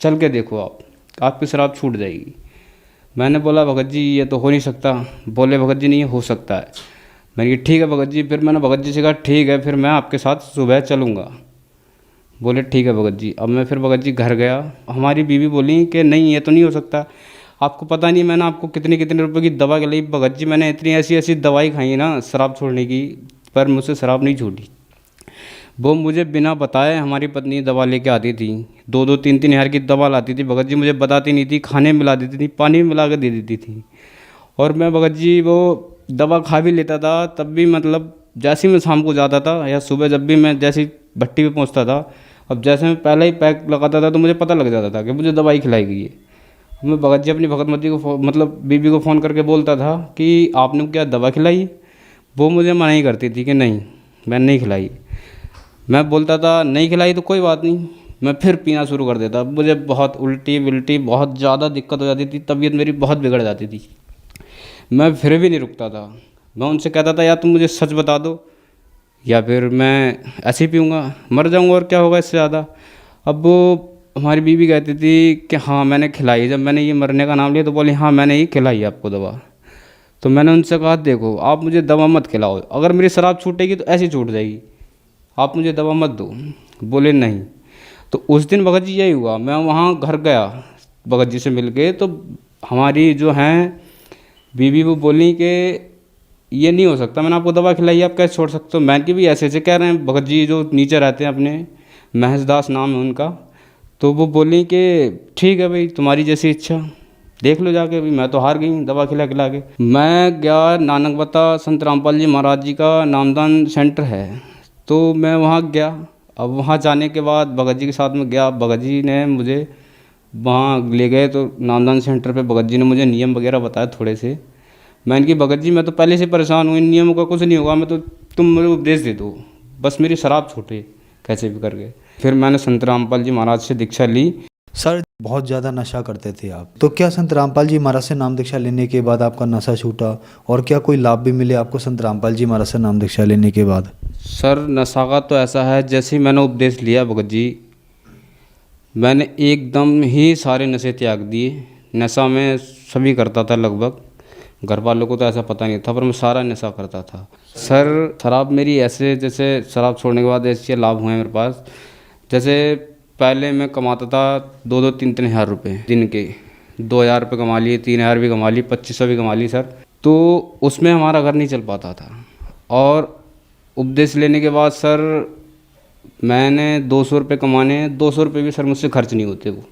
[SPEAKER 10] चल के देखो आपकी शराब छूट जाएगी। मैंने बोला भगत जी ये तो हो नहीं सकता। बोले भगत जी नहीं हो सकता है। मैंने कहा ठीक है भगत जी। फिर मैंने भगत जी से कहा ठीक है, फिर मैं आपके साथ सुबह चलूँगा। बोले ठीक है भगत जी। अब मैं फिर भगत जी घर गया। हमारी बीवी बोली कि नहीं ये तो नहीं हो सकता, आपको पता नहीं मैंने आपको कितने कितने रुपए की दवा खिलाई। भगत जी मैंने इतनी ऐसी ऐसी दवाई खाई है ना शराब छोड़ने की, पर मुझसे शराब नहीं छूटी। वो मुझे बिना बताए हमारी पत्नी दवा लेके आती थी, 2-2 3-3 हज़ार की दवा लाती थी। भगत जी मुझे बताती नहीं थी, खाने में मिला देती थी, पानी में मिला के दे देती थी। और मैं भगत जी वो दवा खा भी लेता था, तब भी मतलब जैसे ही मैं शाम को जाता था या सुबह जब भी मैं जैसे ही भट्टी पे पहुंचता था, अब जैसे मैं पहले ही पैक लगाता था तो मुझे पता लग जाता था कि मुझे दवाई खिलाई गई है। मैं भगत जी अपनी भगतमती को मतलब बीबी को फ़ोन करके बोलता था कि आपने क्या दवा खिलाई? वो मुझे मना ही करती थी कि नहीं मैंने नहीं खिलाई। मैं बोलता था नहीं खिलाई तो कोई बात नहीं, मैं फिर पीना शुरू कर देता। मुझे बहुत उल्टी विल्टी बहुत ज़्यादा दिक्कत हो जाती थी, तबीयत मेरी बहुत बिगड़ जाती थी। मैं फिर भी नहीं रुकता था। मैं उनसे कहता था या तुम मुझे सच बता दो या फिर मैं ऐसे ही पीऊँगा, मर जाऊँगा और क्या होगा इससे ज़्यादा। अब वो हमारी बीवी कहती थी कि हाँ मैंने खिलाई। जब मैंने ये मरने का नाम लिया तो बोली हाँ मैंने ही खिलाई आपको दवा। तो मैंने उनसे कहा देखो आप मुझे दवा मत खिलाओ, अगर मेरी शराब छूटेगी तो ऐसी छूट जाएगी, आप मुझे दवा मत दो। बोले नहीं। तो उस दिन भगत जी यही हुआ, मैं वहाँ घर गया भगत जी से मिल के, तो हमारी जो हैं बीवी वो बोली कि ये नहीं हो सकता, मैंने आपको दवा खिलाई आप कैसे छोड़ सकते हो। मैंने की भी ऐसे ऐसे कह रहे हैं भगत जी जो नीचे रहते हैं अपने, महेशदास नाम है उनका। तो वो बोली कि ठीक है भाई तुम्हारी जैसी इच्छा, देख लो जाके। अभी मैं तो हार गई दवा खिला खिला के। मैं गया नानकबता संत रामपाल जी महाराज जी का नामदान सेंटर है, तो मैं वहाँ गया। अब वहाँ जाने के बाद भगत जी के साथ में गया, भगत जी ने मुझे वहाँ ले गए। तो नामदान सेंटर पे भगत जी ने मुझे नियम वगैरह बताए थोड़े से। मैंने कि भगत जी मैं तो पहले से परेशान हूँ, इन नियमों का कुछ नहीं होगा, मैं तो तुम मुझे उपदेश दे दो, बस मेरी शराब छूटे कैसे भी करके। फिर मैंने संत रामपाल जी महाराज से दीक्षा ली।
[SPEAKER 4] सर बहुत ज़्यादा नशा करते थे आप, तो क्या संत रामपाल जी महाराज से नाम दीक्षा लेने के बाद आपका नशा छूटा और क्या कोई लाभ भी मिले आपको संत रामपाल जी महाराज से नाम दीक्षा लेने के बाद?
[SPEAKER 10] सर नशा का तो ऐसा है, जैसे ही मैंने उपदेश लिया भगत जी, मैंने एकदम ही सारे नशे त्याग दिए। नशा में सभी करता था लगभग, घर वालों को तो ऐसा पता नहीं था, पर मैं सारा नशा करता था। सर शराब मेरी ऐसे, जैसे शराब छोड़ने के बाद ऐसे लाभ हुए मेरे पास। जैसे पहले मैं कमाता था 2-2 3-3 हज़ार रुपये दिन के, 2,000 रुपये कमा लिए, 3,000 भी कमा लिए, 2500 भी कमा ली सर। तो उसमें हमारा घर नहीं चल पाता था। और उपदेश लेने के बाद सर मैंने 200 रुपये कमाने, 200 रुपये भी सर मुझसे खर्च नहीं होते वो,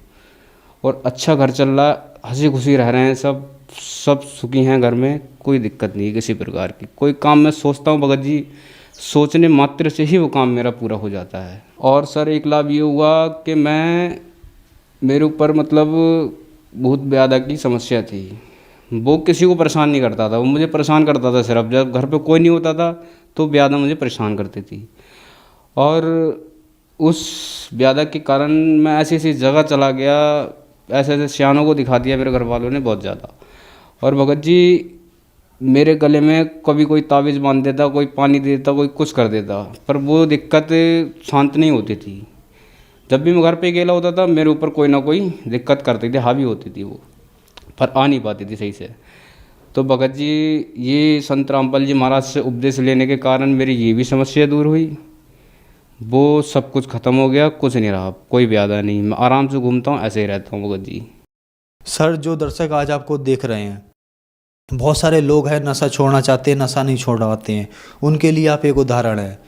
[SPEAKER 10] और अच्छा घर चल रहा, हंसी खुशी रह रहे हैं सब सुखी हैं घर में, कोई दिक्कत नहीं किसी प्रकार की। कोई काम मैं सोचता हूँ भगत जी, सोचने मात्र से ही वो काम मेरा पूरा हो जाता है। और सर एक लाभ ये हुआ कि मेरे ऊपर मतलब बहुत ज़्यादा की समस्या थी, वो किसी को परेशान नहीं करता था, वो मुझे परेशान करता था सिर्फ। जब घर पे कोई नहीं होता था तो ब्यादा मुझे परेशान करती थी, और उस ब्यादा के कारण मैं ऐसी ऐसी जगह चला गया, ऐसे ऐसे सियानों को दिखा दिया मेरे घर वालों ने बहुत ज़्यादा। और भगत जी मेरे गले में कभी कोई ताबीज़ बांध देता, कोई पानी दे देता, कोई कुछ कर देता, पर वो दिक्कत शांत नहीं होती थी। जब भी मैं घर पे अकेला होता था मेरे ऊपर कोई ना कोई दिक्कत करती थी, हावी होती थी वो, पर आ नहीं पाती थी सही से। तो भगत जी ये संत रामपाल जी महाराज से उपदेश लेने के कारण मेरी ये भी समस्या दूर हुई, वो सब कुछ ख़त्म हो गया, कुछ नहीं रहा, कोई ब्यादा नहीं, मैं आराम से घूमता हूँ, ऐसे ही रहता हूँ भगत जी।
[SPEAKER 4] सर जो दर्शक आज आपको देख रहे हैं, बहुत सारे लोग हैं नशा छोड़ना चाहते हैं, नशा नहीं छोड़ पाते हैं, उनके लिए आप एक उदाहरण है।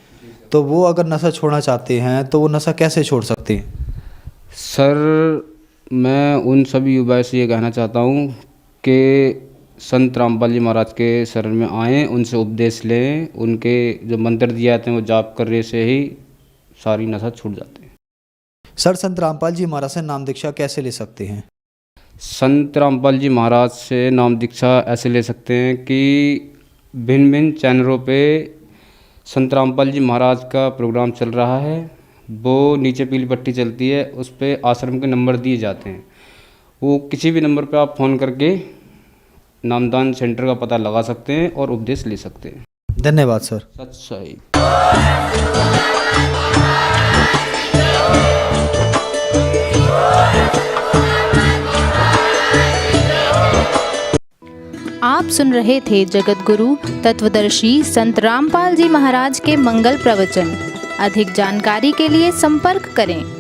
[SPEAKER 4] तो वो अगर नशा छोड़ना चाहते हैं तो वो नशा कैसे छोड़ सकते हैं?
[SPEAKER 10] सर मैं उन सभी युवाओं से ये कहना चाहता हूँ कि संत रामपाल जी महाराज के शरण में आएँ, उनसे उपदेश लें, उनके जो मंत्र दिए जाते हैं वो जाप करने से ही सारी नशा छूट जाते हैं।
[SPEAKER 4] सर संत रामपाल जी महाराज से नाम दीक्षा कैसे ले सकते हैं?
[SPEAKER 10] संत रामपाल जी महाराज से नाम दीक्षा ऐसे ले सकते हैं कि भिन्न भिन्न चैनलों पे संत रामपाल जी महाराज का प्रोग्राम चल रहा है, वो नीचे पीली पट्टी चलती है, उस पर आश्रम के नंबर दिए जाते हैं, वो किसी भी नंबर पे आप फ़ोन करके नामदान सेंटर का पता लगा सकते हैं और उपदेश ले सकते हैं।
[SPEAKER 4] धन्यवाद सर।
[SPEAKER 10] सच्चाई।
[SPEAKER 11] आप सुन रहे थे जगत गुरु तत्वदर्शी संत रामपाल जी महाराज के मंगल प्रवचन। अधिक जानकारी के लिए संपर्क करें।